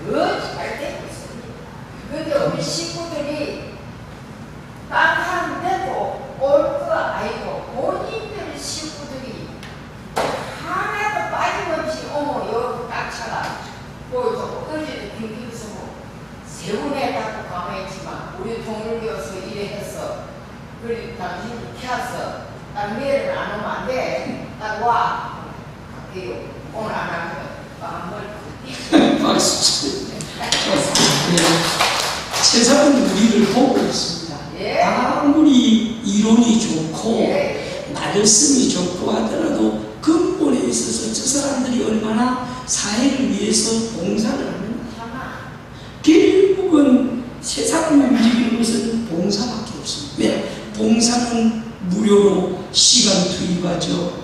더 잘 되고 있습니다. 근데 우리 식구들이 딱 한데도 올 거 아니고 본인들 식구들이 하나도 빠짐없이 어머 여기 딱 차가 보여주고, 어제도 김기수 세운에다가 가만있지만 우리 동물교에서 일해서 그리고 당신이 켜서 딱 내일은 안 오면 안 돼. 딱 와. 갈게요. 오늘 안 하면 안 먹을 거야. 박수. 세상은 우리를 보고 있습니다. 아무리 이론이 좋고 말씀이 좋고 하더라도 근본에 있어서 저 사람들이 얼마나 사회를 위해서 봉사를 하는가. 결국은 세상을 움직이는 것은 봉사밖에 없습니다. 왜? 봉사는 무료로 시간 투입하죠.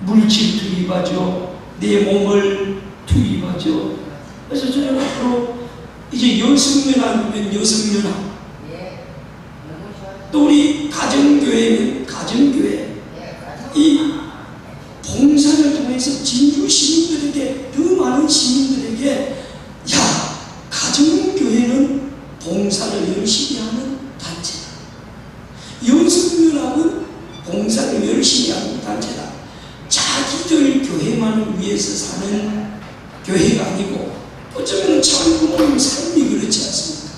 물질 투입하죠. 내 몸을 투입하죠. 그래서 저는 앞으로 이제 여성연합이면 여성연합, 또 우리 가정교회는 가정교회, 이 봉사를 통해서 진주 시민들에게, 더 많은 시민들에게 가정교회는 봉사를 열심히 하는 단체다. 여성연합은 봉사를 열심히 하는 단체다. 교회가 아니고 어쩌면 참부모님 삶이 그렇지 않습니까?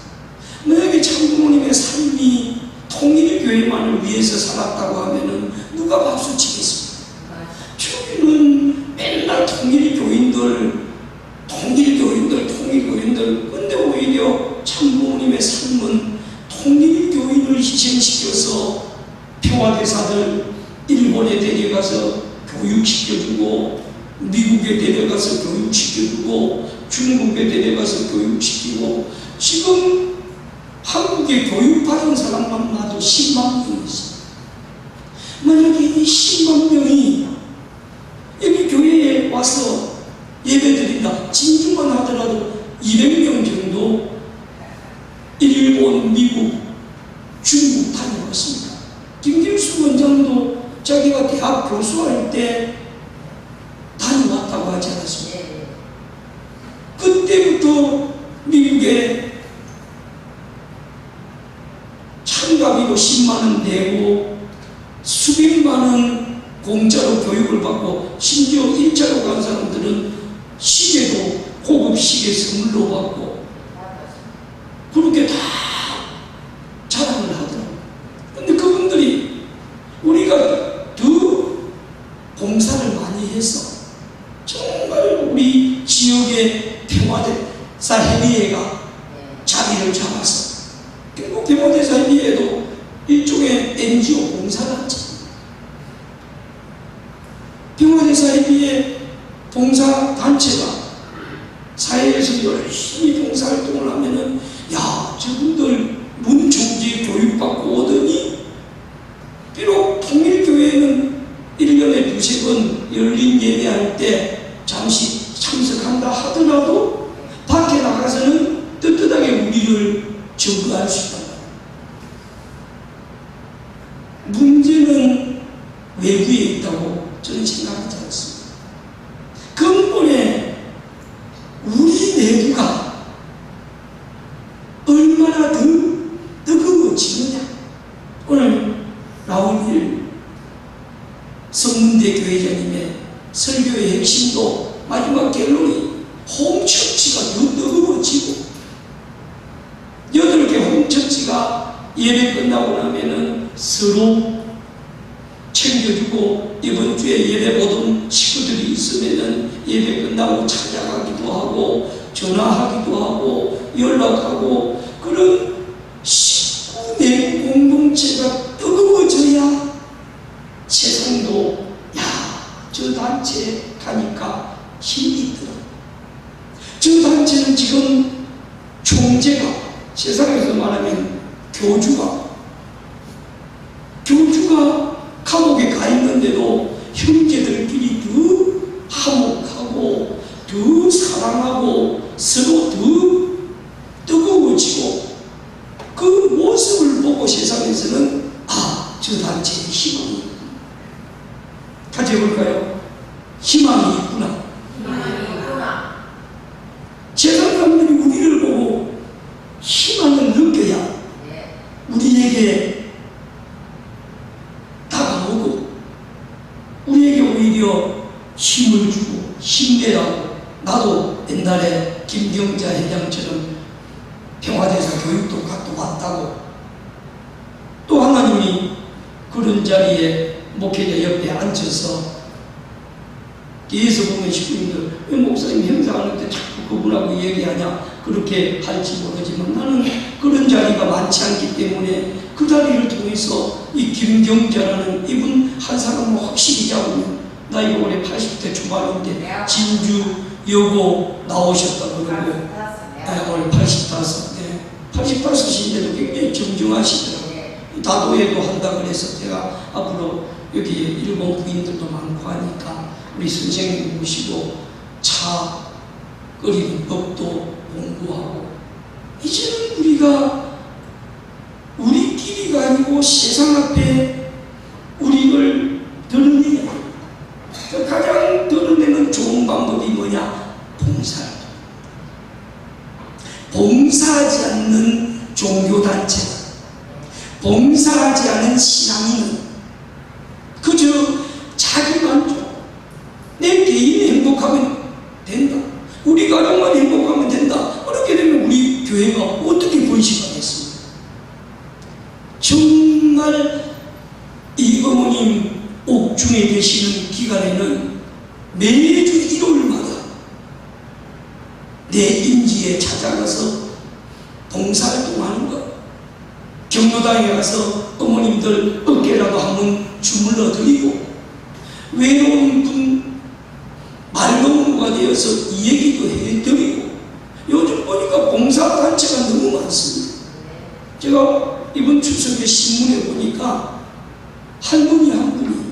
만약에 참부모님의 삶이 통일교회만을 위해서 살았다고 하면은 누가 박수 치겠습니까? 교회는 맨날 통일교인들 근데 오히려 참부모님의 삶은 통일교인을 희생시켜서 평화대사들 일본에 데려가서 교육시켜주고 미국에 데려가서 교육시켜주고 중국에 데려가서 교육시키고 지금 한국에 교육받은 사람만 봐도 10만 명이 있습니다. 만약에 이 10만 명이 여기 교회에 와서 예배드린다. 진주만 하더라도 200명 정도 일본, 미국, 중국 다녀왔습니다. 김길수 원장도 자기가 대학 교수할 때 다녀왔다고 하지 않았습니까? 그때부터 미국에 참가비로 10만원 내고 수백만원 공짜로 교육을 받고 심지어 1차로 간 사람들은 시계도 고급 시계 선물로 받고 그렇게 다 자랑을 하더라고요. 근데 그분들이 우리가 더 봉사를 많이 해서 정말 우리 지역의 평화대사 협의회가 자리를 잡아서 결국 평화대사 협의회도 일종의 NGO 봉사단체 평화대사 협의회 봉사단체가 사회에서 열심히 봉사활동을 하면은 야 저분들 문총재 교육받고 오더니 비록 통일교회는 1년에 2-3번 열린 예배할 때 잠시 참석한다 하더라도 밖에 나가서는 떳떳하게 우리를 증거할 수 있다. 문제는 외부에 있다고 저는 생각하지 않습니다. 근본에 우리 내부가 얼마나 더 뜨거워지느냐. 오늘 라온일 성문대 교회장님의 설교의 핵심도 마지막 결론이 홈처치가 더 뜨거워지고 8개 홈처치가 예배 끝나고 나면은 서로 챙겨주고 이번 주에 예배 보던 식구들이 있으면은 예배 끝나고 찾아가기도 하고 전화하기도 하고 연락하고 그런 식구 내 공동체가 뜨거워져야 세상도 저 단체 가니까 힘이 있더라. 저 단체는 지금 총재가 세상에서 말하면 교주가 감옥에 가 있는데도 형제들끼리 더 화목하고 더 사랑하고 서로 더 뜨거워지고 그 모습을 보고 세상에서는 저 단체의 희망이 가져볼까요? 희망이 있구나. 세상 사람들이 우리를 보고 희망을 느껴야 우리에게 다가오고 우리에게 오히려 힘을 주고 힘내라고. 나도 옛날에 김경자 회장처럼 평화대사 교육도 갔다 왔다고. 또 하나님이 그런 자리에 목회자 옆에 앉혀서 뒤에서 보면 식구님들 왜 목사님 행사하는데 자꾸 그분하고 얘기하냐 그렇게 할지 모르지만 나는 그런 자리가 많지 않기 때문에 그 자리를 통해서 이 김경자라는 이분 한 사람은 확실히 잡으면 나이가 올해 80대 초반인데 진주 여고 나오셨다 그러고 올해 85인데도 굉장히 정정하시더라고요. 다도회도 한다 그래서 제가 앞으로 여기 일본 부인들도 많고 하니까 우리 선생님 모시고 차 끓이는 법도 공부하고 이제는 우리가 우리끼리가 아니고 세상 앞에 우리를 드러내야 돼. 가장 드러내는 좋은 방법이 뭐냐? 봉사를. 봉사하지 않는 종교단체, 봉사하지 않은 신앙인은 그저 자기 만족, 내 개인이 행복하면 된다. 우리 가족만 행복하면 된다. 그렇게 되면 우리 교회가 어떻게 번식하겠습니까? 정말 이 어머님 옥중에 계시는 기간에는 매주 일요일마다 내 임지에 찾아가서 봉사활동하는 것, 경로당에 가서 어머님들 어깨라도 한번 주물러 드리고, 외로운 분 말동무가 되어서 이 얘기도 해드리고, 요즘 보니까 봉사단체가 너무 많습니다. 제가 이번 추석에 신문에 보니까 할머니 한 분이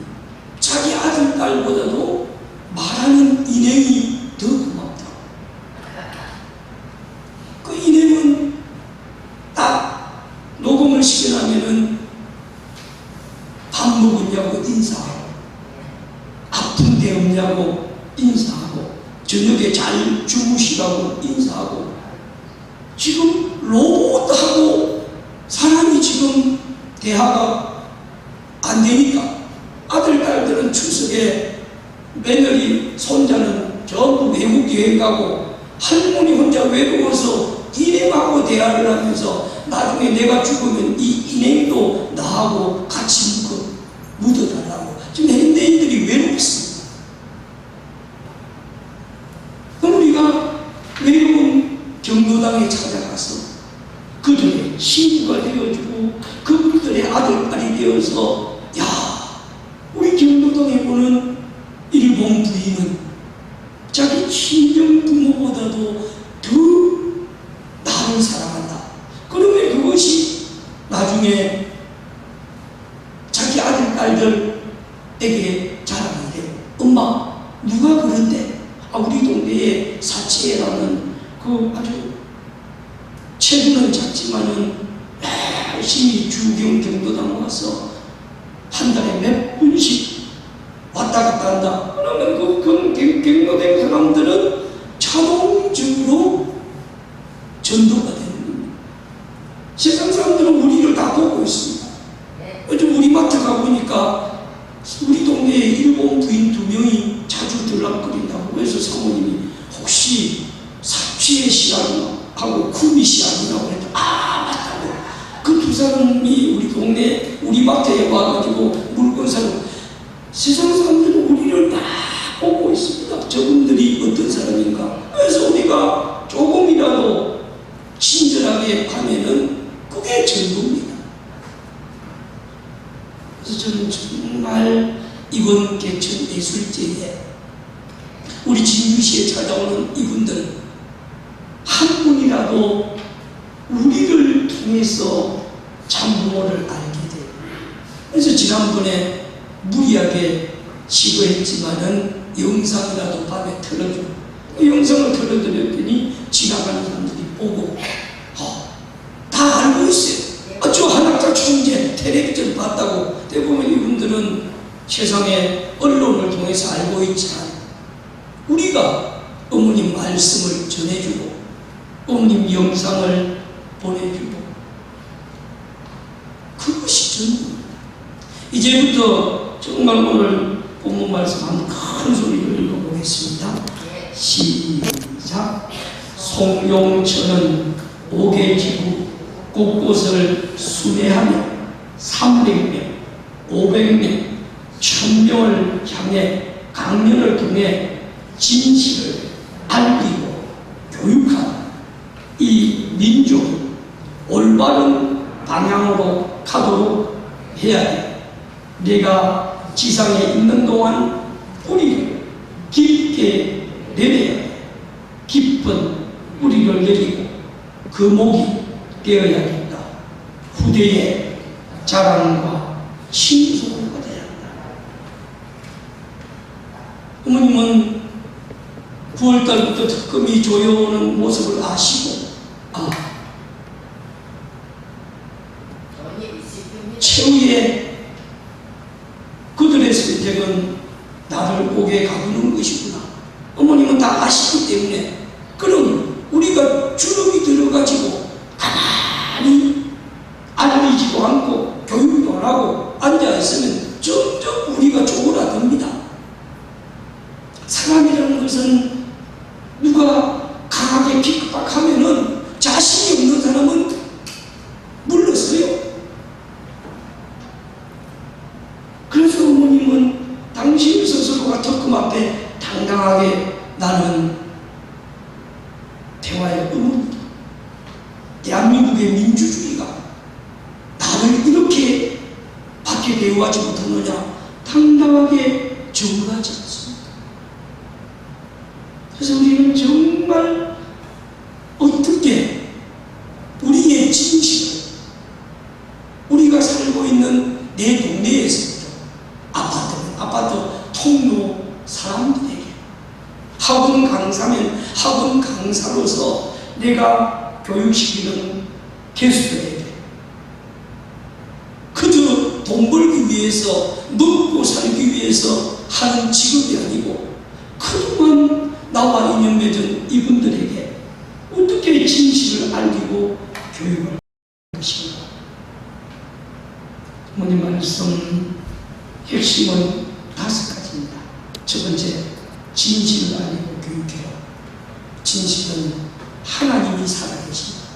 자기 아들, 딸보다도 말하는 인행이 더 고맙다. 그 인행은 딱 녹음을 시켜나면은 밥 먹었냐고 인사하고, 아픈 데 없냐고 인사하고, 저녁에 잘 주무시라고 인사하고. 지금 로봇하고 사람이 지금 대화가 안 되니까 아들, 딸들은 추석에 며느리, 손자는 전부 외국 여행 가고, 할머니 혼자 외로워서 인행하고 대화를 하면서 나중에 내가 죽으면 이 인행도 나하고 같이 묻어달라고. 지금 현대인들이 외롭습니다. 그럼 우리가 외로운 경로당에 찾아가서 그들의 친구가 되어주고, 그분들의 아들, 딸이 되어서, 야, 우리 경로당에 보는 일본 부인은 자기 친정 부모보다도 더 나를 사랑한다. 그러면 그것이 나중에 자기 아들, 딸들에게 자랑이 돼요. 엄마, 누가 그런데? 우리 동네에 사치애라는 그 아주 체구는 작지만은 열심히 주경 경로당 와서 한 달에 몇 분씩 왔다 갔다 한다. 그러면 그 경로된 사람들은 자동적으로 전도가 되는 겁니다. 세상 사람들은 우리를 다 보고 있습니다. 요즘 우리 마트 가보니까 우리 동네에 일본 부인 2명이 자주 들락거린다고 해서 사모님이 혹시 사치의 씨하고 쿠미 씨 아니라고 했더니 맞다고. 그 두 사람이 우리 동네 우리 마트에 와가지고 물건 사고. 세상 사람들은 우리를 다 보고 있습니다. 저분들이 어떤 사람인가. 그래서 우리가 조금이라도 친절하게 하면은 그게 전부입니다. 그래서 저는 정말 이번 개천 예술제에 우리 진주시에 찾아오는 이분들 한 분이라도 우리를 통해서 참부모를 알게 돼요. 그래서 지난번에 무리하게 시도했지만은 영상이라도 밤에 틀어주고, 그 영상을 틀어드렸더니 지나가는 사람들이 보고 다 알고 있어요. 저 한학자 총재 텔레비전 봤다고. 대부분 이분들은 세상에 언론을 통해서 알고 있지만 우리가 어머님 말씀을 전해주고 어머님 영상을 보내주고, 그것이 전부입니다. 이제부터 정말 오늘 본문 말씀 한 큰 소리로 읽어보겠습니다. 시작. 송용천은 5개지구 곳곳을 순회하며 300명, 500명, 1000명을 향해 강연을 통해 진실을 알리고 교육하는 이 민족이 올바른 방향으로 가도록 해야 돼. 내가 지상에 있는 동안 뿌리를 깊게 내려야 돼. 깊은 뿌리를 내리고 그 목이 되어야겠다. 후대의 자랑과 칭송가 되어야 한다. 어머님은 9월달부터 특검이 조여오는 모습을 아시고 최후의 그들의 선택은 나를 옥에 가두는 것이구나. 어머님은 다 아시기 때문에, 그럼 우리가 주눅이 들어가지고 가만히 알리지도 않고 교육도 안 하고 앉아있으면 점점 우리가 쪼그라듭니다. 사람이라는 것은 누가 누가 강하게 핍박하면은 자신이 없는 사람은 물러서요. 그래서 어머님은 당신 스스로가 적금 앞에 당당하게 나는 대화의 의문이다. 대한민국의 민주주의가 나를 이렇게 밖에 대우하지 못하느냐 당당하게 증거하지 않습니다. 그래서 우리는 정말 어떻게 우리의 진실을 우리가 살고 있는 내 동네에서부터 아파트 통로 사람들에게 학원 강사면 학원 강사로서 내가 교육시키는 개수들에게 그저 돈 벌기 위해서 먹고 살기 위해서 하는 직업이 아니고 그동안 나와 인연 맺은 이분들에게 어떻게 진실을 알리고 교육을 할 것인가. 어머님 말씀 핵심은 5가지입니다. 첫 번째, 진실을 알리고 교육해라. 진실은 하나님이 살아계십니다.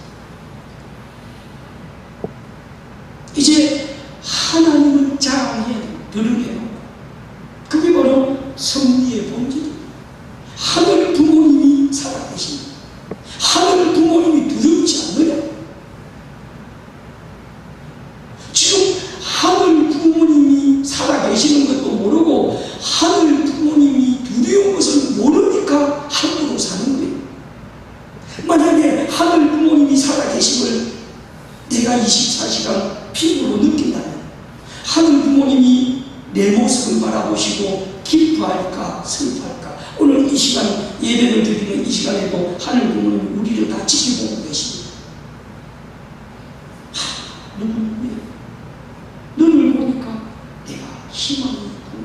이제 하나님을 자랑해야 돼요. 드러내요. 그게 바로 섭리의 본질입니다. 하늘 부모님이 살아계십니다. 하늘 부모님이 두렵지 않느냐? 지금 하늘 부모님이 살아계시는 것도 모르고 하늘 부모님이 두려운 것을 모르니까 함부로 사는 거예요. 만약에 하늘 부모님이 살아계심을 내가 24시간 피부로 느낀다면 하늘 부모님이 내 모습을 바라보시고 기뻐할까 슬퍼할까. 오늘 이 시간 예배를 드리는 이 시간에도 하늘 부모님이 우리를 다 지켜보고 계십니다. 너를 보니까 내가 희망이 있고.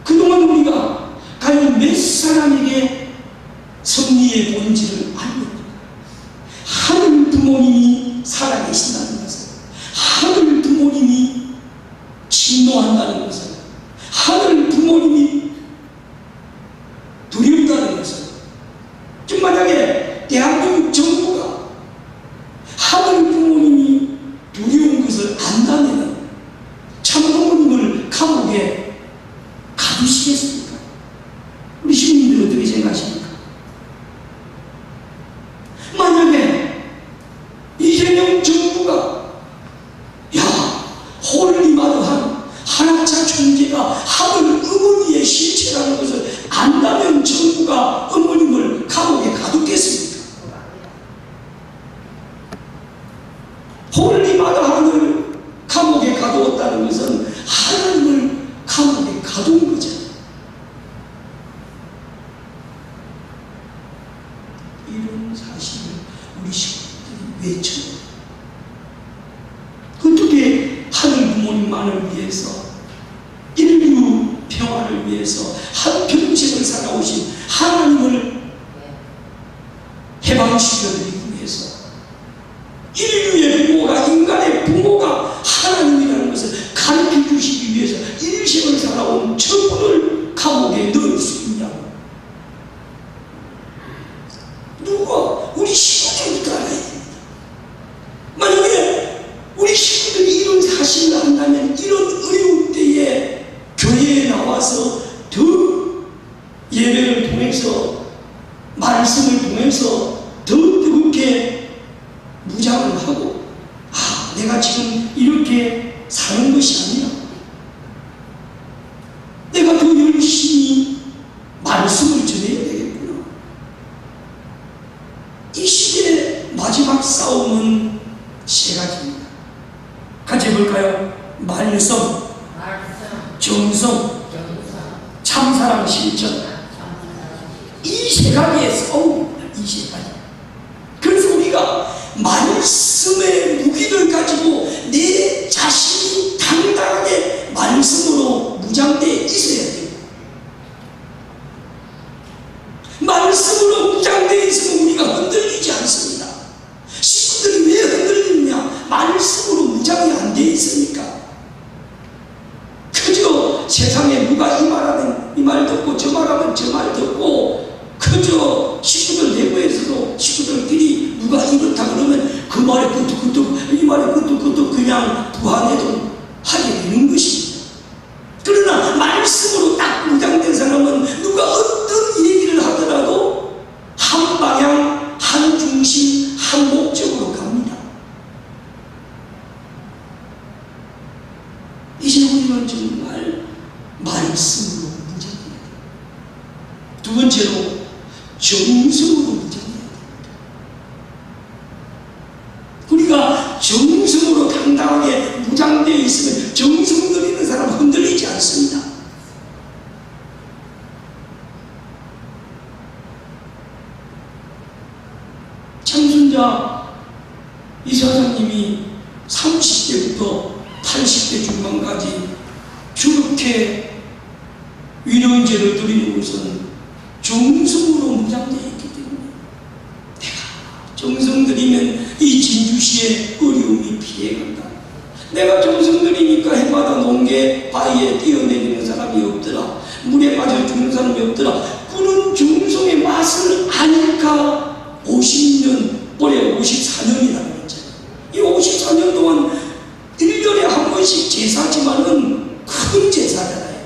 그동안 우리가 과연 몇 사람에게 섭리의 본질을 알렸는가? 하늘 부모님이 살아계신다는 것은, 하늘 부모님이 진노한다는 것은, 하늘 부모님이 두렵다는 것은, 즉 만약에 대한민국 정부가 하늘 부모님이 두려운 것을 안다면 참부모님을 감옥에 가두시겠습니까? 우리 시민들 어떻게 생각하십니까? 만약에 이재명 정부가 홀리마르한 한학자 존재가 하늘 어머니의 실체라는 것을 안다면 정부가 어머님을 감옥에 가두겠습니까? 홀리마르한을 감옥에 가두었다는 것은 하나님을 감옥에 가둔 거잖아요. 이런 사실을 우리 식구들이 외쳐요. 어떻게 하늘 부모님만을 위해서, 인류 평화를 위해서 한평생을 살아오신 하나님을 해방시켜드리기 위해서, 인류의 부모가, 인간의 부모가 하나님이라는 것을 가르쳐 주시기 위해서 일생을 살아온 저분을 감옥에 넣을 수 있냐고. 누가? 우리 식구들부터 알아야 됩니다. 만약에 우리 식구들이 이런 사실을 안다면 이런 어려운 때에 교회에 나와서 더 예배를 통해서, 말씀을 통해서 더 뜨겁게 무장을 하고, 내가 지금 이렇게 사는 것이 아니라 내가 더 열심히 말씀을 전해야 되겠구나. 이 시대의 마지막 싸움은 3가지입니다. 같이 해볼까요? 말씀, 정성, 참사랑 실천. 이 3가지의 싸움입니다. 이 3가지. 그래서 우리가 말씀의 무기를 가지고 내 자신이 당당하게 말씀으로 무장되어 있어야 돼요. 말씀으로 무장되어 있으면 우리가 흔들리지 않습니다. 식구들이 왜 흔들리느냐? 말씀으로 무장이 안 되어 있으니까. 그저 세상에 누가 이 말하면 이 말 듣고 저 말하면 저 말 듣고 정성으로 무장해야 됩니다. 우리가 정성으로 당당하게 무장되어 있으면 정성 들이는 사람 흔들리지 않습니다. 참순자 이사장님이 30대부터 80대 중반까지 그렇게 위령제를 드리는 것은 정성으로 무장되어 있기 때문에 내가 정성 들이면 이 진주시의 어려움이 피해간다. 내가 정성 들이니까 해마다 농계 바위에 뛰어내리는 사람이 없더라. 물에 빠져 죽는 사람이 없더라. 그런 정성의 맛을 아니까 50년, 올해 54년이라는 거죠. 이 54년 동안 1년에 한 번씩 제사지만은 큰 제사잖아요.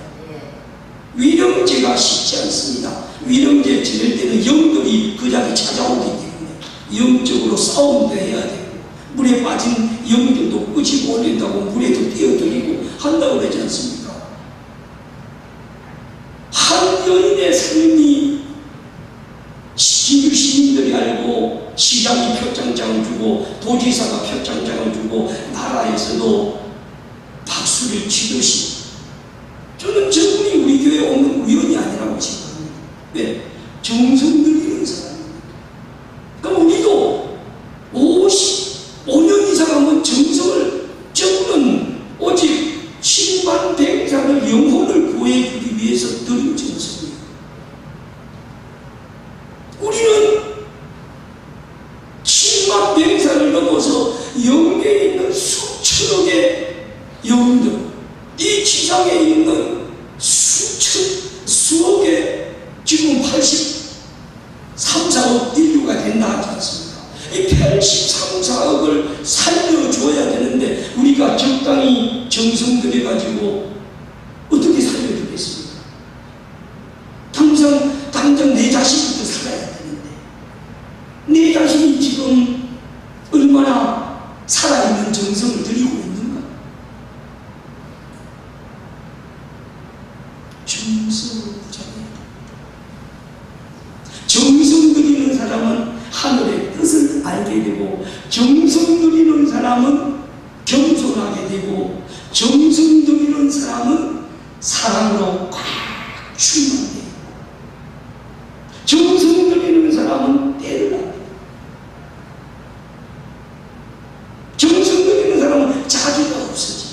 위령제가 쉽지 않습니다. 위령제 지낼 때는 영들이 그 자리에 찾아오기 때문에 영적으로 싸움도 해야 되고, 물에 빠진 영들도 끄집어 올린다고 물에도 뛰어들이고 한다고 그러지 않습니까? 한 여인의 삶이 진주 시민들이 알고 시장이 표창장을 주고 도지사가 표창장을 주고 나라에서도 박수를 치듯이, 저는 저분이 우리 교회에 오는 우연이 아니라고 생각합니다. 왜? 정성 들이는 사람입니다. 그럼 우리도 55년 이상 하면 정성을, 저분은 오직 7만 백사를 영혼을 구해주기 위해서 드린 정성이에요. 우리는 7만 백사를 넘어서 영계에 있는 수천억의 영혼들, 이 지상에 있는 수억의 지금 83, 4억 인류가 된다 하지 않습니까? 이 83, 4억을 살려줘야 되는데 우리가 적당히 정성 들여가지고 어떻게 살려주겠습니까? 당장 내 자신부터 살아야 되는데 내 자신이 지금 얼마나 살아있는 정성을 들이고 있는가? 정성으로 무장해야 됩니다. 정성 들이는 사람은 하늘의 뜻을 알게 되고, 정성 들이는 사람은 겸손하게 되고, 정성 들이는 사람은 사랑으로 꽉 충만해요. 정성 들이는 사람은 때를 안 돼요. 정성 들이는 사람은 자기가 없어져요.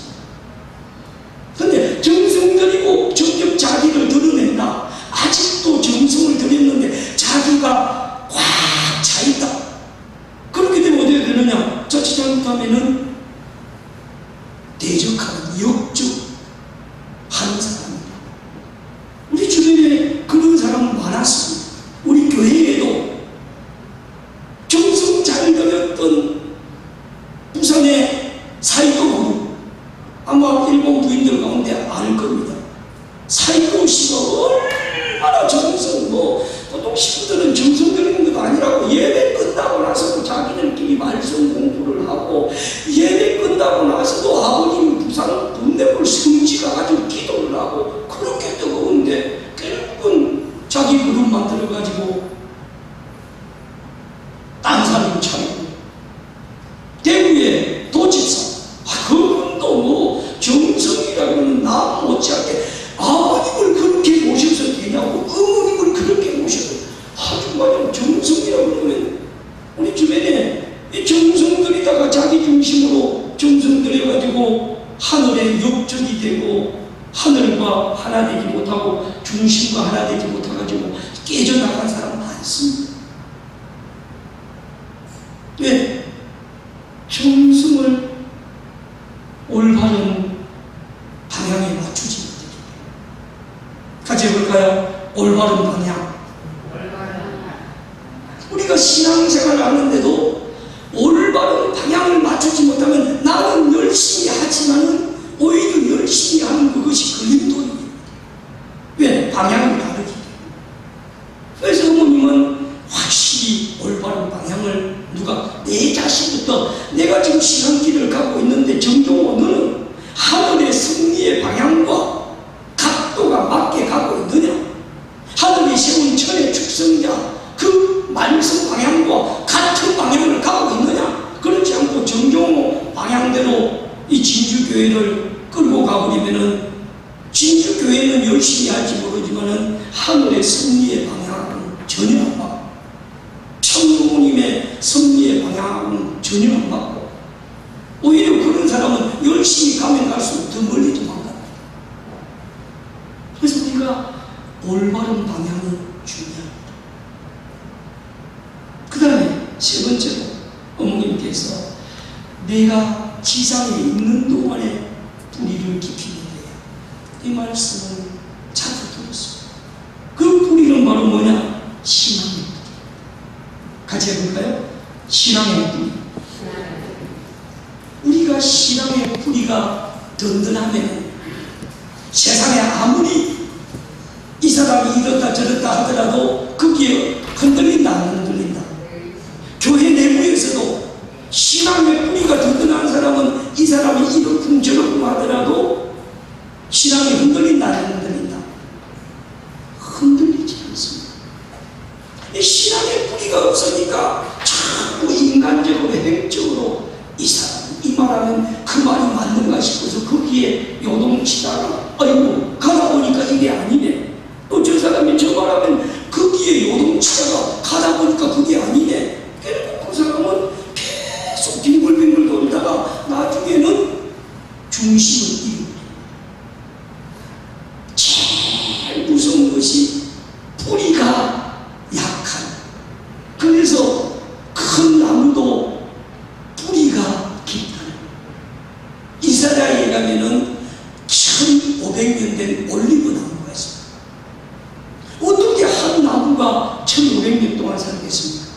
근데 정성 들이고 점점 자기를 드러낸다. 아직도 정성을 들였는데 자기가 꽉 차있다. 그렇게 되면 어떻게 되느냐? 자칫 잘못하면은 대적하는 역적하는 사람입니다. 우리 주변에 그런 사람 많았습니다. 우리 교회에도 정성 잘 들였던 부산의 사이도, 아마 일본 부인들 가운데 알 겁니다. 사이도 씨가 얼마나 정성, 보통 식구들은 정성 들이는 것도 아니라고, 예배 끝나고 나서도 자기들끼리 말씀 공부를 하고, 예배 끝나고 나서도 아버님 부산 분대물 성지가 가지고 기도를 하고, 그렇게 뜨거운데 결국은 자기 그룹 만들어가지고 딴 사람 차리고, 대구의 도지사, 그분도 정성이라고는 나 못지않게 아버님을 그렇게 모셔서 되냐고, 어머님을 그렇게 모셔서, 아주 말이야 정성이라고 그러면 우리 주변에 이 정성 들이다가 자기 중심으로 정성 들여가지고 하늘의 역적이 되고, 하늘과 하나 되지 못하고 중심과 하나 되지 못해가지고 깨져나간 사람 많습니다. 왜? 정성을 올바른 방향에 맞추지 못해요. 같이 해볼까요? 올바른 방향. 우리가 신앙생활을 하는데도 올바른 방향을 맞추지 못하면 나는 열심히 하지만은 오히려 열심히 하는 그것이 걸림돌입니다. 왜? 방향이 다르기 때문에. 그래서 어머님은 확실히 올바른 방향을 누가, 내 자신부터, 내가 지금 신앙길을 가고 있는데 정종호 너는 하늘의 승리의 방향과 각도가 맞게 가고 있느냐? 하늘이 세운 천의 축성자 전혀 안 맞고 천부모님의 섭리의 방향은 전혀 안 맞고 오히려 그런 사람은 열심히 가면 갈수록 더 멀리 도망갑니다. 그래서 우리가 올바른 방향이 중요합니다. 그 다음에 세 번째로 어머님께서 내가 지상에 있는 동안에 뿌리를 깊이 내야 이 말씀을 자주 들었습니다. 그 뿌리는 바로 뭐냐? 신앙의 뿌리. 같이 해볼까요? 신앙의 뿌리. 우리가 신앙의 뿌리가 든든하면 세상에 아무리 이 사람이 이렇다 저렇다 하더라도 거기에 흔들린다 안 흔들린다. 교회 내부에서도 신앙의 뿌리가 든든한 사람은 이 사람이 이렇군 저렇군 하더라도 신앙이 흔들린다 안 흔들린다. 흔들리지 않습니다. 이 신앙의 뿌리가 없으니까 자꾸 인간적으로 행적으로 이 사람 이 말하면 그 말이 맞는가 싶어서 거기에 요동치다가 아이고 가다 보니까 이게 아니네. 또 저 사람이 저 말하면 거기에 요동치다가 가다 보니까 그게 아니네. 결국 그 사람은 계속 빙글빙글 돌다가 나중에는 중심을 잃습니다. 제일 무서운 것이 뿌리가 약한. 그래서 큰 나무도 뿌리가 깊다. 이스라엘에 가면은 1500년 된 올리브 나무가 있습니다. 어떻게 한 나무가 1500년 동안 살겠습니까?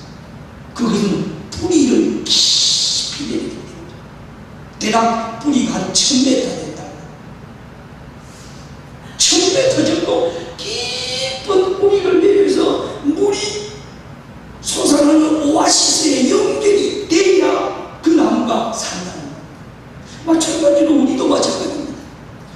그것은 뿌리를 깊이 내리게 됩니다. 대략 뿌리가 한 1000m 된다. 1000m 정도 깊은 뿌리를 내려서 물이 솟아나는 오아시스에 연결이 돼야 그 나무가 산다는 거예요. 마찬가지로 우리도 마찬가지입니다.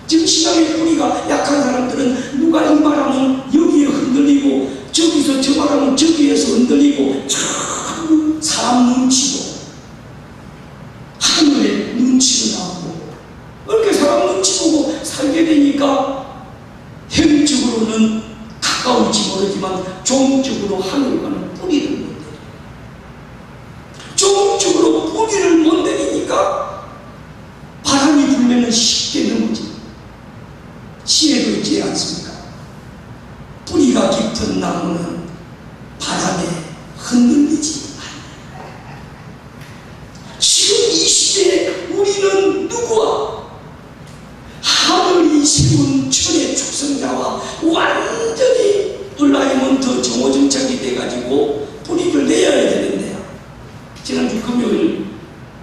지금 신앙의 뿌리가 약한 사람들은 누가 이 말하면 여기에 흔들리고 저기서 저 말하면 저기에서 흔들리고 참 사람 눈치고 하늘의 눈치도 나오고 이렇게 사람 눈치 보고 살게 되니까 형적으로는 가까울지 모르지만 종적으로 하늘과는 뿌리를 못 내려. 종적으로 뿌리를 못 내리니까 바람이 불면 쉽게 넘어집니다. 시에도 있지 않습니까? 뿌리가 깊은 나무는 바람에 흔들리지 않아요. 지금 이 시대에 우리는 누구와 하늘이 세운 천의 축성자와 완전히 얼라이먼트 정오정착이 돼가지고 뿌리를 내야 되는데요. 지난주 금요일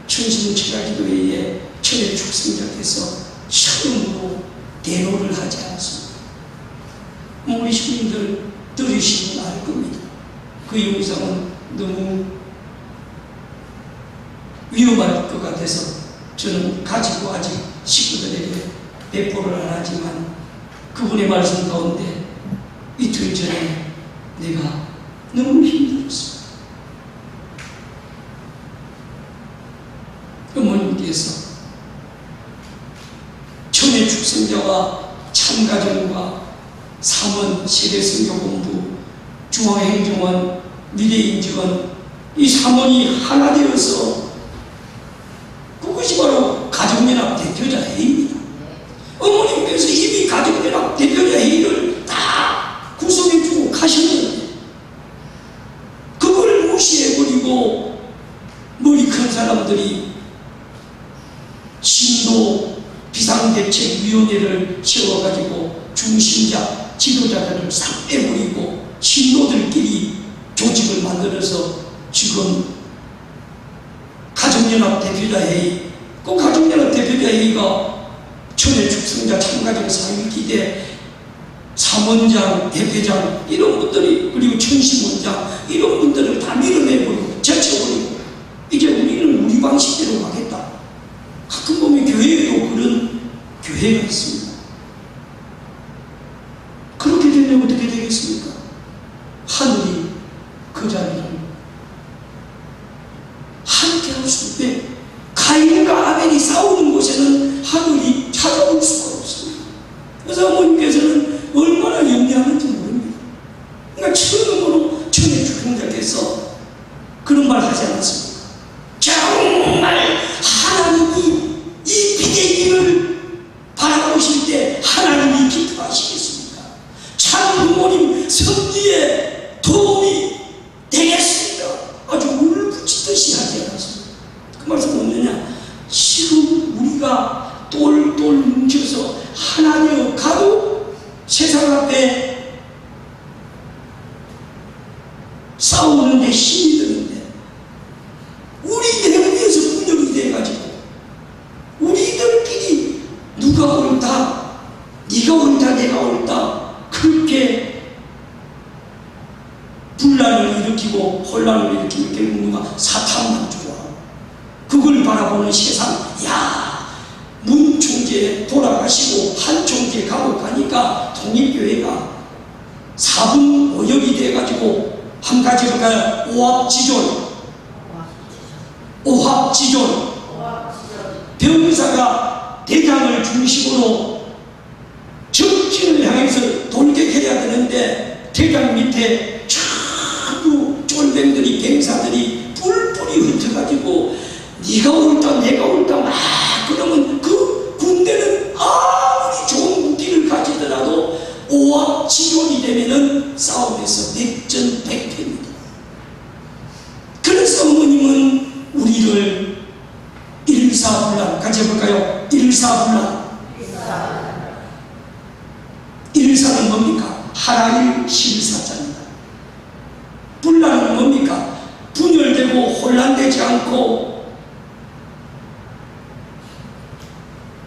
천신철야기도회에 천의 축성자께서 처음으로 대노를 하지 않았습니다. 우리 시민들 들으시면 알 겁니다. 그 영상은 너무 위험할 것 같아서 저는 가지고 아직 식구들에게 배포를 안 하지만 그분의 말씀 가운데 이틀 전에 내가 너무 힘들었습니다. 어머님께서 천의 축성자와 참가정과 삼원 세대성교본부 중앙행정원 미래인증원 이 삼원이 하나 되어서 그것이 바로 가정연합 대표자 회의입니다. 어머님께서 이미 가정연합 대표자 회의를 다 구성해주고 가셨는데 그걸 무시해버리고 머리 큰 사람들이 신도 비상대책위원회를 세워가지고 중심자, 지도자들을 싹 빼버리고 신도들끼리 조직을 만들어서 지금 가정연합 대표자회의, 그 가정연합 대표자회의가 천의 축성자 참가정 사회기대 사원장, 대표장 이런 분들이 그리고 천심원장 이런 분들을 다 밀어내버리고 제쳐버리고 이제 우리는 우리 방식대로 가겠다. 가끔 보면 교회에도 그런 교회가 있습니다. 그렇게 되면 어떻게 되겠습니까? 하늘이 그 자리를 함께 할 수 없대. 가인과 아벨이 싸우는 곳에는 하늘이 찾아올 수가 없습니다. 그래서 어머님께서는 얼마나 염려하는지 모릅니다. 그러니까 처음으로 그런 말 하지 않았습니까? 정말 하나님이 이 비대위를 바라보실 때 하나님이 기뻐하시겠습니까? 참 부모님 선지에 도움이 되겠습니다. 아주 울부짖듯이 하지 않았습니다. 그 말씀 뭐냐? 지금 우리가 똘똘 뭉쳐서 하나님 가도 세상 앞에 싸우는데 힘이 드는데 우리 내부에서 분열이 돼가지고 우리들끼리 누가 옳다, 네가 옳다, 내가 옳다 그렇게 분란을 일으키고 혼란을 일으키면 결국 누가 사탄만 좋아하고 그걸 바라보는 세상. 야, 문 총재 돌아가시고 한 총재 가고 가니까 통일교회가 4분 5역이 돼가지고 한 가지 볼까요? 오합지졸. 병사가 대장을 중심으로 정신을 향해서 돌격해야 되는데 대장 밑에 전부 쫄병들이 병사들이 뿔뿔이 흩어가지고 네가 옳다 내가 옳다 막 그러면 그 군대는 아무리 좋은 무기를 가지더라도 오합지졸이 되면은 싸움에서 백전백패입니다. 그래서 어머님은 우리를 일사불란 가져볼까요? 일사불란. 일사는 뭡니까? 하나일 실사자입니다. 불란은 뭡니까? 분열되고 혼란되지 않고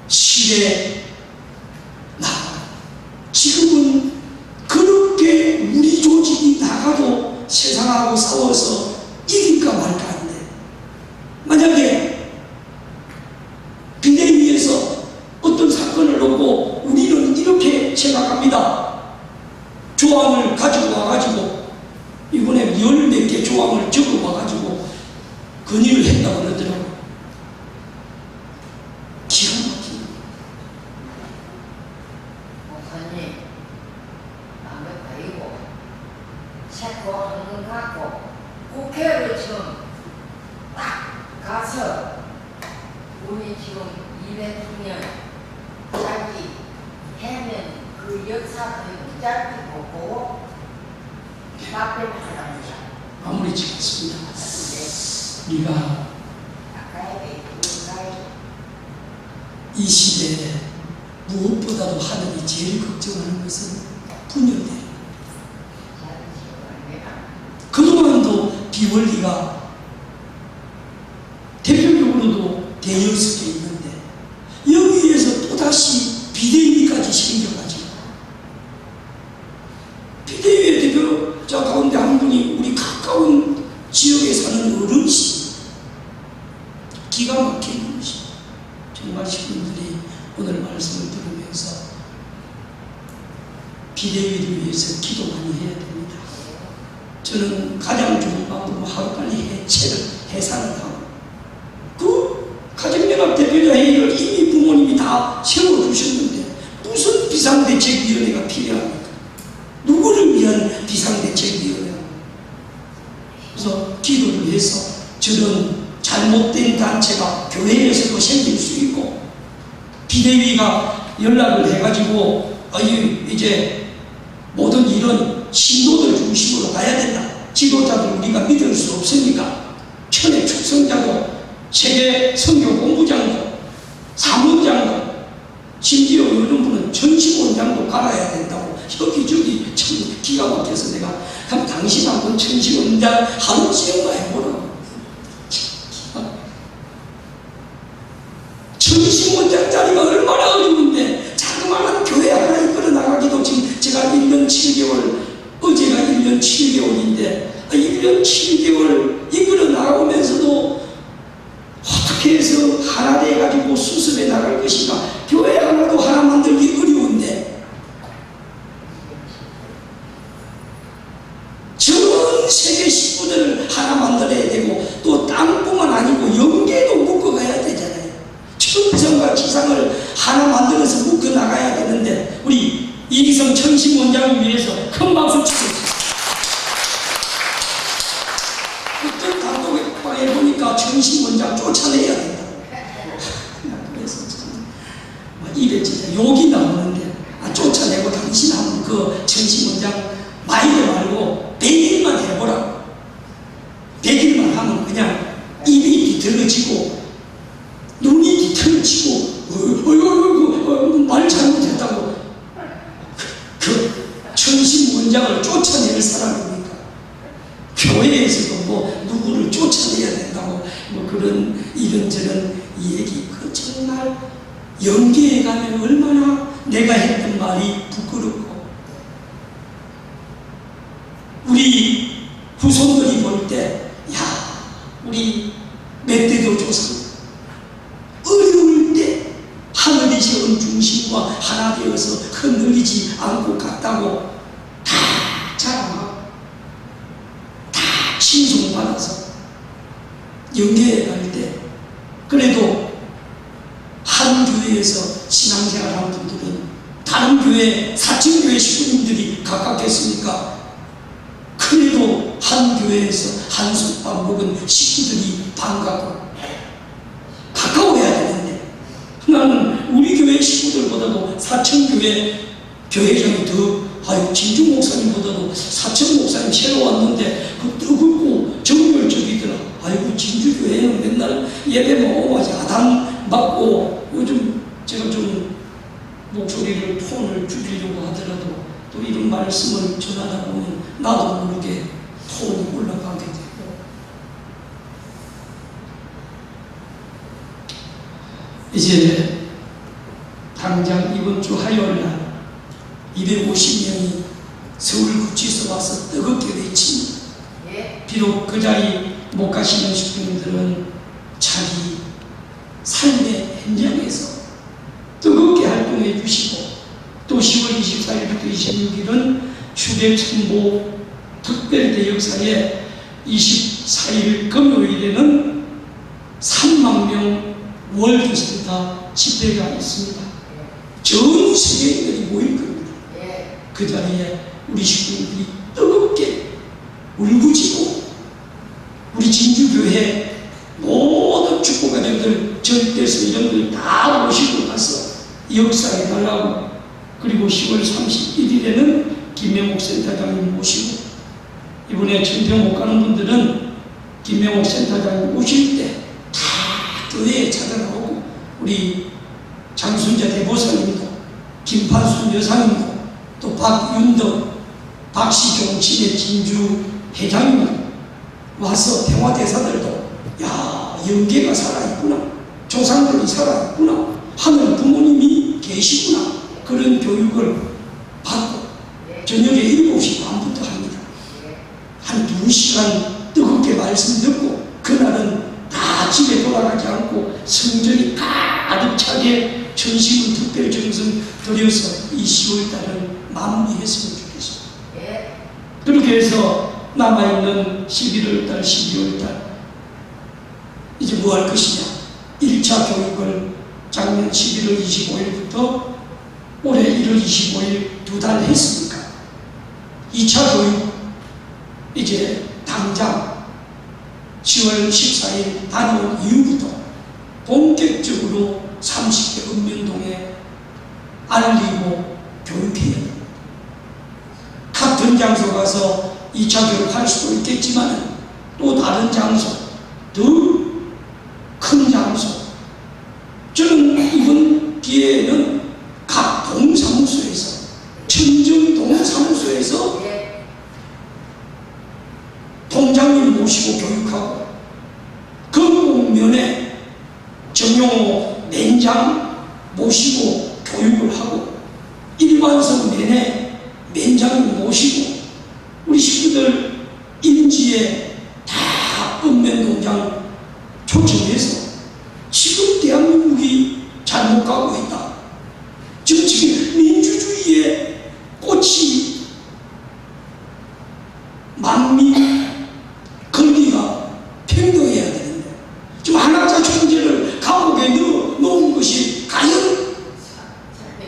실에 나가. 지금은 그렇게 우리 조직이 나가도 세상하고 싸워서 이길까 말까 한데 만약에 비대위에서 어떤 사건을 놓고 우리는 이렇게 생각합니다. 조항을 가지고 와가지고 이번에 10몇 개 조항을 적어 와가지고 건의를 했다고 그러더라고요. 기가 막힙니다. 목사님, 남의 바이고 체코 한번 갖고 국회를 지금 딱 가서 우리 지금 200주년 자기 해면 그 역사들이 짧게 보고 답변하는 거야. 아무렇지 않습니다. 우리가 이 시대에 무엇보다도 하늘이 제일 걱정하는 것은 분열돼요. 그동안도 비원리가 대표적으로도 대여섯개 있는데 여기에서 또다시 비대위까지 생겨가지고 비대위의 대표자 가운데 한 분이 우리 가까운 지역에 사는 어른이십니다. 기가 막힌 분이십니다. 정말 시민들이 오늘 말씀을 들으면서 비대위를 위해서 기도 많이 해야 됩니다. 저는 가장 좋은 방법은 하루빨리 해산을 하고 그 가정연합 대표자 회의를 이미 부모님이 다 세워주셨는데 무슨 비상대책위원회가 필요합니까? 누구를 위한 비상대책위원회입니까? 그래서 기도를 해서 저런 잘못된 단체가 교회에서도 생길 수 있고 비대위가 연락을 해가지고 이제 모든 이런 신도들 중심으로 가야 된다. 지도자들 우리가 믿을 수 없으니까 천의 축성자도 세계 선교 본부장도 사무장도 심지어 어느 분은 천시원장도 갈아야 된다고 여기저기 참 기가 막혀서 내가 그럼 당신 한번 천시원장 하루씩 해보라고. 천시원장 자리가 얼마나 어려운데 자그마한 교회 하나 이끌어 나가기도 지금 제가 1년 7개월 어제가 1년 7개월인데 1년 7개월 이끌어 나가면서도 어떻게 해서 하나 돼가지고 수습해 나갈 것인가. 교회 하나도 하나 만들기 어려운데 전 세계 식구들을 하나 만들어야 되고 또 땅뿐만 아니고 영계도 묶어가야 되잖아요. 천성과 지상을 하나 만들어서 묶어나가야 되는데 우리 이기성 천심원장을 위해서 큰 박수 치겠습니다. 어떤 원장 쫓아내야 된다. 그래서 저는 입에 진짜 욕이 나오는데 쫓아내고 당신 한번 그 천심원장 마이를 말고 100일만 해보라고. 100일만 하면 그냥 입이 뒤틀어지고 눈이 뒤틀어지고 말 잘못했다고 그 천심원장을 쫓아낼 사람입니까? 교회에서도 뭐 누구를 쫓아내야 된다고 뭐 그런 이런저런 얘기. 그 정말 연계에 가면 얼마나 내가 했던 말이 부끄럽고 우리 후손들이 볼 때 야 우리 멧돼도 조상 어려울 때 하늘이 세운 중심과 하나 되어서 흔들리지 않고 갔다고 다 자랑하고 다 칭송받아서 연계에 갈 때 그래도 한 교회에서 신앙생활하는 분들은 다른 교회, 사층교회 식구님들이 가깝겠습니까? 그래도 한 교회에서 한솥밥 먹은 식구들이 반갑고 가까워야 되는데 나는 우리 교회 식구들보다도 사층교회 교회장이 더 진주 목사님보다도 사층 목사님 새로 왔는데 그 뜨겁고 정열적이더라. 아이고 진주교회는 맨날 예배만 오고 야단 맞고 요즘 제가 좀 목소리를 톤을 줄이려고 하더라도 또 이런 말씀을 전하다 보면 나도 모르게 톤이 올라가게 되고 이제 당장 이번 주 화요일날 250명이 서울구치소 와서 뜨겁게 외칩니다. 비록 그 자리 못 가시는 식구님들은 자기 삶의 현장에서 뜨겁게 활동해 주시고 또 10월 24일부터 26일은 추대천보 특별대 역사에 24일 금요일에는 3만 명 월드센터 집회가 있습니다. 전 세계인들이 모일 겁니다. 그 자리에 우리 식구들이 뜨겁게 울부짖고 우리 진주교회 모든 축복가족들 절대서 이런들 다 모시고 가서 역사해 달라고. 그리고 10월 31일에는 김명옥 센터장님 모시고 이번에 천평 못 가는 분들은 김명옥 센터장님 오실 때 다 교회에 찾아나오고 우리 장순자 대보사님도 김판순 여사님도 또 박윤덕 박시종 진해 진주 회장님 와서 평화대사들도 야 영계가 살아있구나 조상들이 살아있구나 하늘 부모님이 계시구나 그런 교육을 받고 저녁에 7시 반부터 합니다. 한 2시간 뜨겁게 말씀 듣고 그날은 다 집에 돌아가지 않고 성전이 가득 차게 전심은 특별정성 드려서 이 10월달을 마무리했으면 좋겠습니다. 그렇게 해서 남아있는 11월달, 12월달 이제 뭐 할 것이냐. 1차 교육을 작년 11월 25일부터 올해 1월 25일 2달 했으니까 2차 교육 이제 당장 10월 14일 다녀온 이후부터 본격적으로 30개 읍면동에 알리고 교육해야 됩니다. 같은 장소 가서 2차 교육할 수도 있겠지만 또 다른 장소, 더 큰 장소. 저는 이번 기회에는 각 동사무소에서 천정동 사무소에서 동장님 모시고 교육하고 건국면에 정용호 맨장 모시고 교육을 하고 일반성 내내 맨장님 모시고 우리 식구들 임지에 다 읍면동장 초청해서 지금 대한민국이 잘못 가고 있다. 지금 민주주의의 꽃이 만민 권리가 평등해야 되는데 지금 한학자 총재를 감옥에 넣은 것이 과연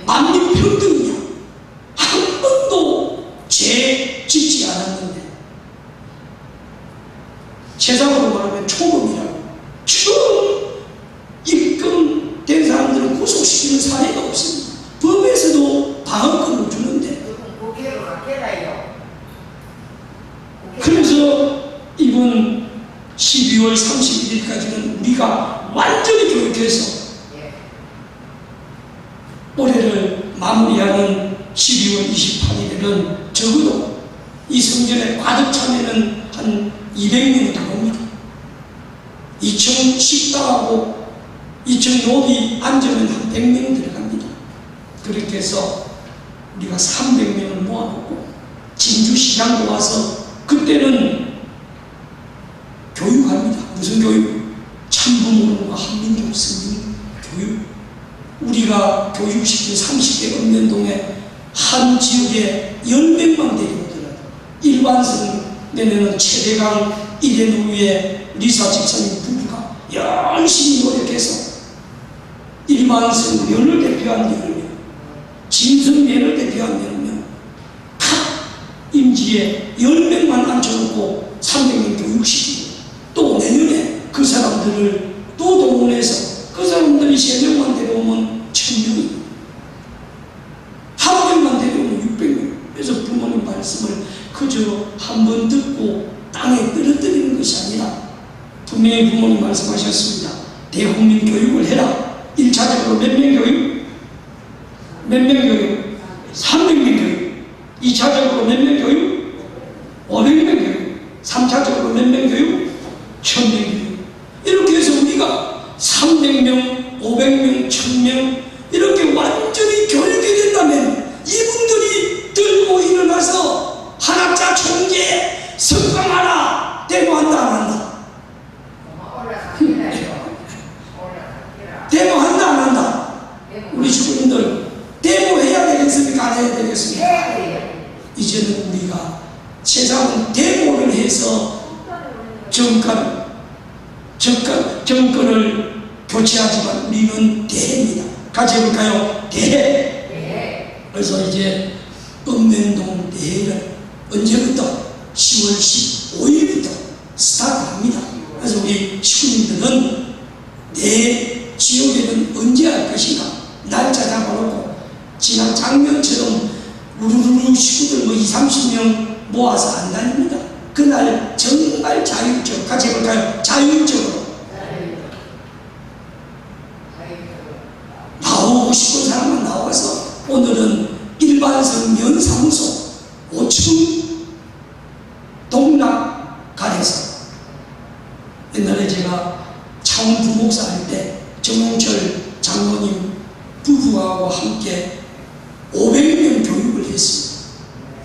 만민 평등이냐? 한 번도 죄 짓지 않았는데 세상으로 말하면 초범이라고 처음 입금된 사람들은 구속시키는 사례가 없습니다. 법에서도 방어권을 주는데, 국회로 갔겠나요? 그래서 이번 12월 31일까지는 우리가 완전히 교육해서 올해를 마무리하는 12월 28일에는 적어도 이 성전에 과득 참여는 한 200명 들어옵니다. 2층 식당하고 2층 로비 앉으면 한 100명 들어갑니다. 그렇게 해서 우리가 300명을 모아놓고 진주시장도 와서 그때는 교육합니다. 무슨 교육? 참부모론과 한민족 승리 교육. 우리가 교육시킨 30개 읍면동에 한 지역에 10명만 데려오더라도 일반성 내내는 최대강 이대노위의 리사 집사님 부부가 열심히 노력해서 일반성 면을 대표한 10명, 진성면을 대표한 10명, 각 임지에 10명만 앉혀놓고 300명 교육시키고, 또 내년에 그 사람들을 또 동원해서 그 사람들이 3명만 데려오면 1000명이, 한 명만 데려오면 600명. 그래서 부모님 말씀을 그저 한번 듣고 땅에 떨어뜨리는 것이 아니라 분명히 부모님 말씀하셨습니다. 대국민 교육을 해라. 1차적으로 몇 명 교육? 몇 명 교육? 300명 교육. 2차적으로 몇 명 교육? 500명 교육. 3차적으로 몇 명 교육? 1000명 교육. 이렇게 해서 우리가 300명, 500명, 1000명 이렇게 완전히 교육이 된다면 이분들이 들고 일어나서 한학자 총재 석방하라 데모한다 안 한다? 데모한다 안 한다? 우리 주민들 데모해야 되겠습니까? 안 해야 되겠습니까? 이제는 우리가 세상은 데모를 해서 정권을 교체하지만 우리는 대입니다. 같이 해볼까요? 대. 그래서 이제 읍면동 대회를 언제부터? 10월 15일부터 스타트합니다. 그래서 우리 시군님들은 내 지역에는 언제 할 것인가 날짜 잡아놓고 지난 작년처럼 우르르 식구들 20-30명 모아서 안 다닙니다. 그날 정말 자율적으로, 같이 해볼까요? 자율적으로 나오고 싶은 사람만 나와서 오늘은 일반성 연상소 5층 동락간에서 옛날에 제가 차원 부목사 할 때 정홍철 장로님 부부하고 함께 500명 교육을 했습니다.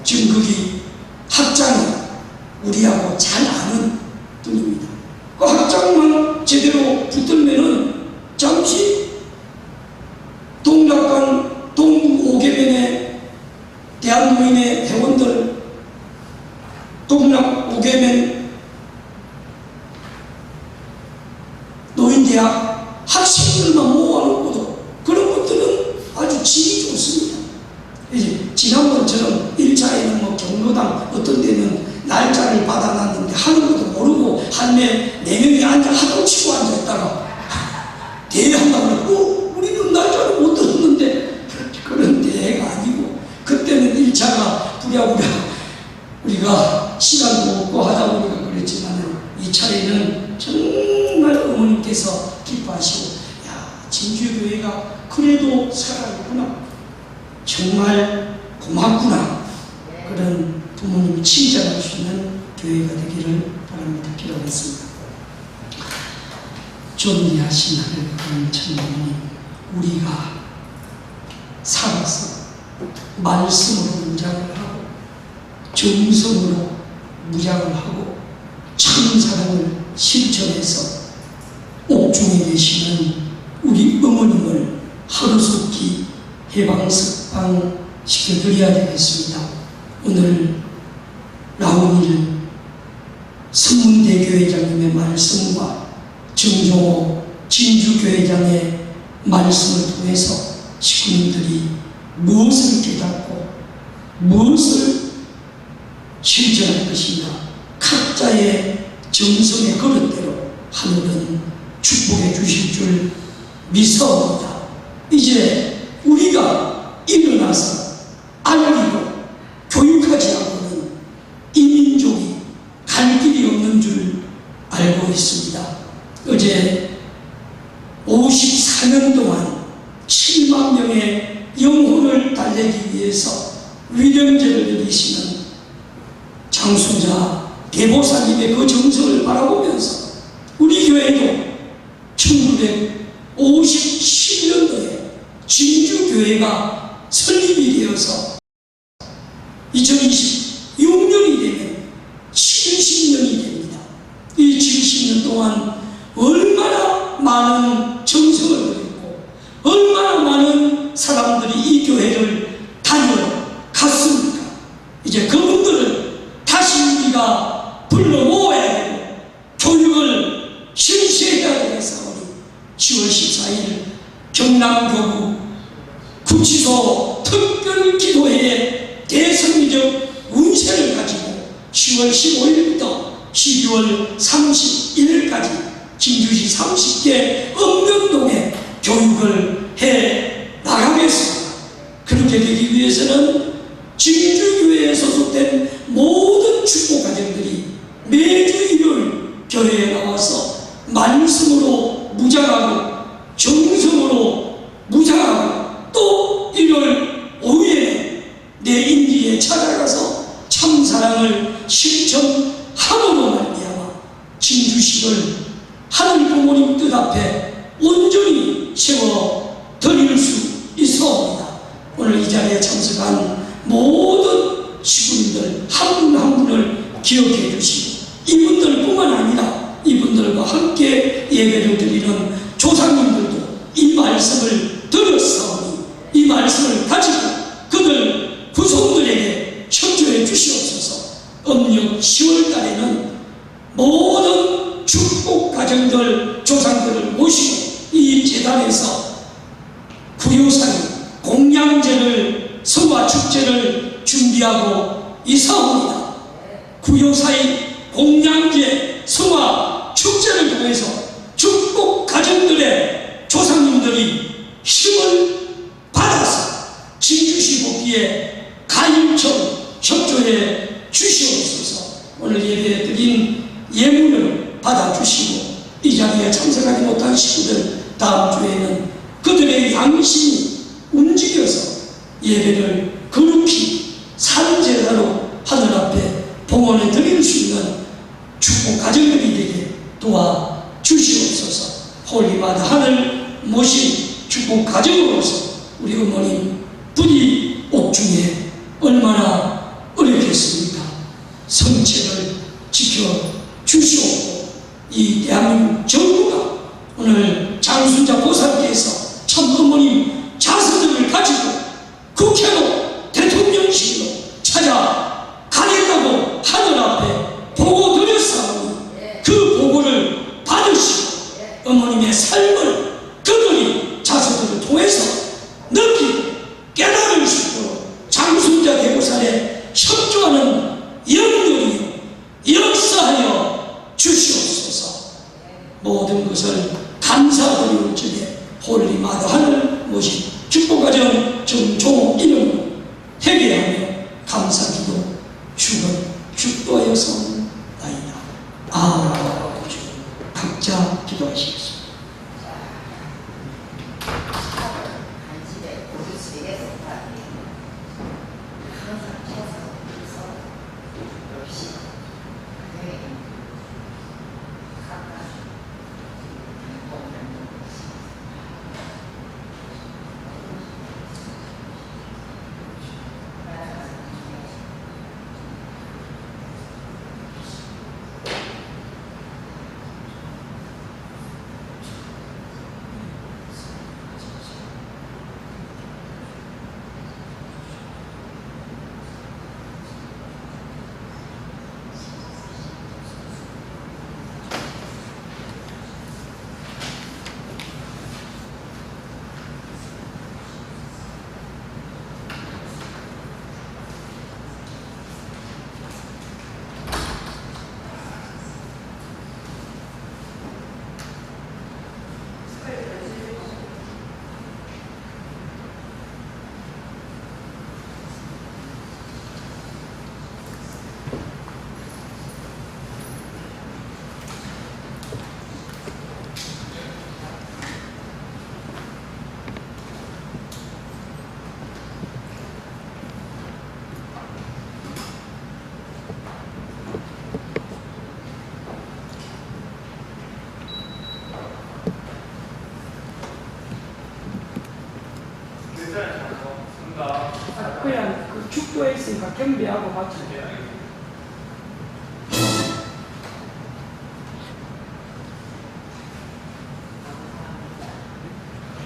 지금 거기 학장이 우리하고 잘 아는 분입니다. 그 학장만 제대로 붙들면은 잠시 동락간 동부 5개면의 대한노인의 회원들, 동락 5개면 노인대학 학생들만 모아놓고도 그런 것들은 아주 질이 좋습니다. 지난번처럼 1차에는 뭐 경로당 어떤 데는 날짜를 받아놨는데 하는 것도 모르고 한매 4명이 하도 치고 앉아있다가 대회한다고 그러고 우리는 날짜를 못 들었는데 그런 대회가 아니고 그때는 1차가 부랴부랴 우리가 시간도 없고 하다 보니까 그랬지만 2차에는 정말 어머님께서 기뻐하시고 야 진주교회가 그래도 살아있구나 정말 고맙구나 그런 부모님이 칭찬할 수 있는 교회가 되기를 바랍니다. 기도하겠습니다. 존귀하신 하나님 천부님 우리가 살아서 말씀으로 무장을 하고 정성으로 무장을 하고 참사랑을 실천해서 옥중에 계시는 우리 어머님을 하루속히 해방석방 시켜드려야 되겠습니다. 오늘 라온일 성문대교회장님의 말씀과 정종호 진주교회장의 말씀을 통해서 식구님들이 무엇을 깨닫고 무엇을 실천할 것인가 각자의 정성의 그릇대로 하늘은 축복해 주실 줄 믿사옵니다. 이제 우리가 일어나서 알리고 교육하지 않고는 이 민족이 갈 길이 없는 줄 알고 있습니다. 어제 54년 동안 7만 명의 영혼을 달래기 위해서 위령제를 드리시는 장순자 대보사님의 그 정성을 바라보면서 우리 교회도 1957년도에 진주교회가 설립이 되어서 2026년이 되면 70년이 됩니다. 이 70년 동안 얼마나 많은 정성을 들였고 얼마나 많은 사람들이 이 교회를 다녀갔습니까? 이제 그분들을 다시 우리가 불러 모아야 되고 교육을 실시해야 되겠사오니 10월 14일 경남교구 구치소 특별기도회의 대성리적 운세를 가지고 10월 15일부터 12월 31일까지 진주시 30개 읍면동에 교육을 해 나가겠습니다. 그렇게 되기 위해서는 진주교회에 소속된 모든 축복가정들이 매주 일요일 교회에 나와서 말씀으로 무장하고 정성으로 무장하고 또 일요일 오후에 내 인지에 찾아가서 참사랑을 실천함으로 말미암아 진주식을 하늘 부모님 뜻 앞에 온전히 세워 드릴 수 있사옵니다. 오늘 이 자리에 참석한 모든 시군들 한 분 한 분을 기억해 주시고 이분들뿐만 아니라 이분들과 함께 예배를 드리는 조상님들도 이 말씀을 들었사오니 이 말씀을 가지고 그들 후손들에게 협조해 주시옵소서. 음력 10월 달에는 모든 축복 가정들 조상들을 모시고 이 재단에서 구요사의 공양제를 성화 축제를 준비하고 있사옵니다. 구요사의 공양제 성화 축제를 통해서 축복 가정들의 조상님들이 힘을 받아서 진주시 복귀에 가임처럼 협조해 주시옵소서. 오늘 예배에 드린 예물을 받아주시고 이 자리에 참석하지 못한 식구들 다음 주에는 그들의 양심이 움직여서 예배를 거룩히 산제사로 하늘 앞에 봉헌해 드릴 수 있는 축복 가정들이 되게 도와주시옵소서. 홀리마다 하늘 모신 축복 가정으로서 우리 어머님 부디 옥중에 얼마나 어렵겠습니까? 성체를 지켜주시옵고 이 대한민국 정부가 오늘 장순자 보살께서 참 어머님 자손들을 가지고 국회로 대통령실로 찾아가겠다고 하늘 앞에 보고 드렸사오니 그 보고를 받으시고 어머님의 삶을 그들이 자손들을 통해서 느끼고 깨달을 수 있도록 장순자 대보살에 협조하는 영들이요 역사하여 주시옵소서. 모든 것을 감사드리는 적에 홀리마다 하늘 모신 축복가정 정종 이름으로 회개하며 감사기도 축도하여서나이다. 아멘. 각자 기도하시겠습니다. 하겠습니다. 경배하고 박수. 네, 알겠습니다.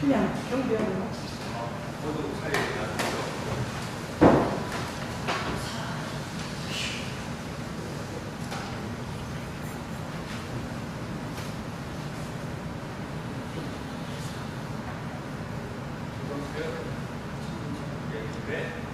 그냥 경배하고 박수. 모두 차례 나누죠. 네.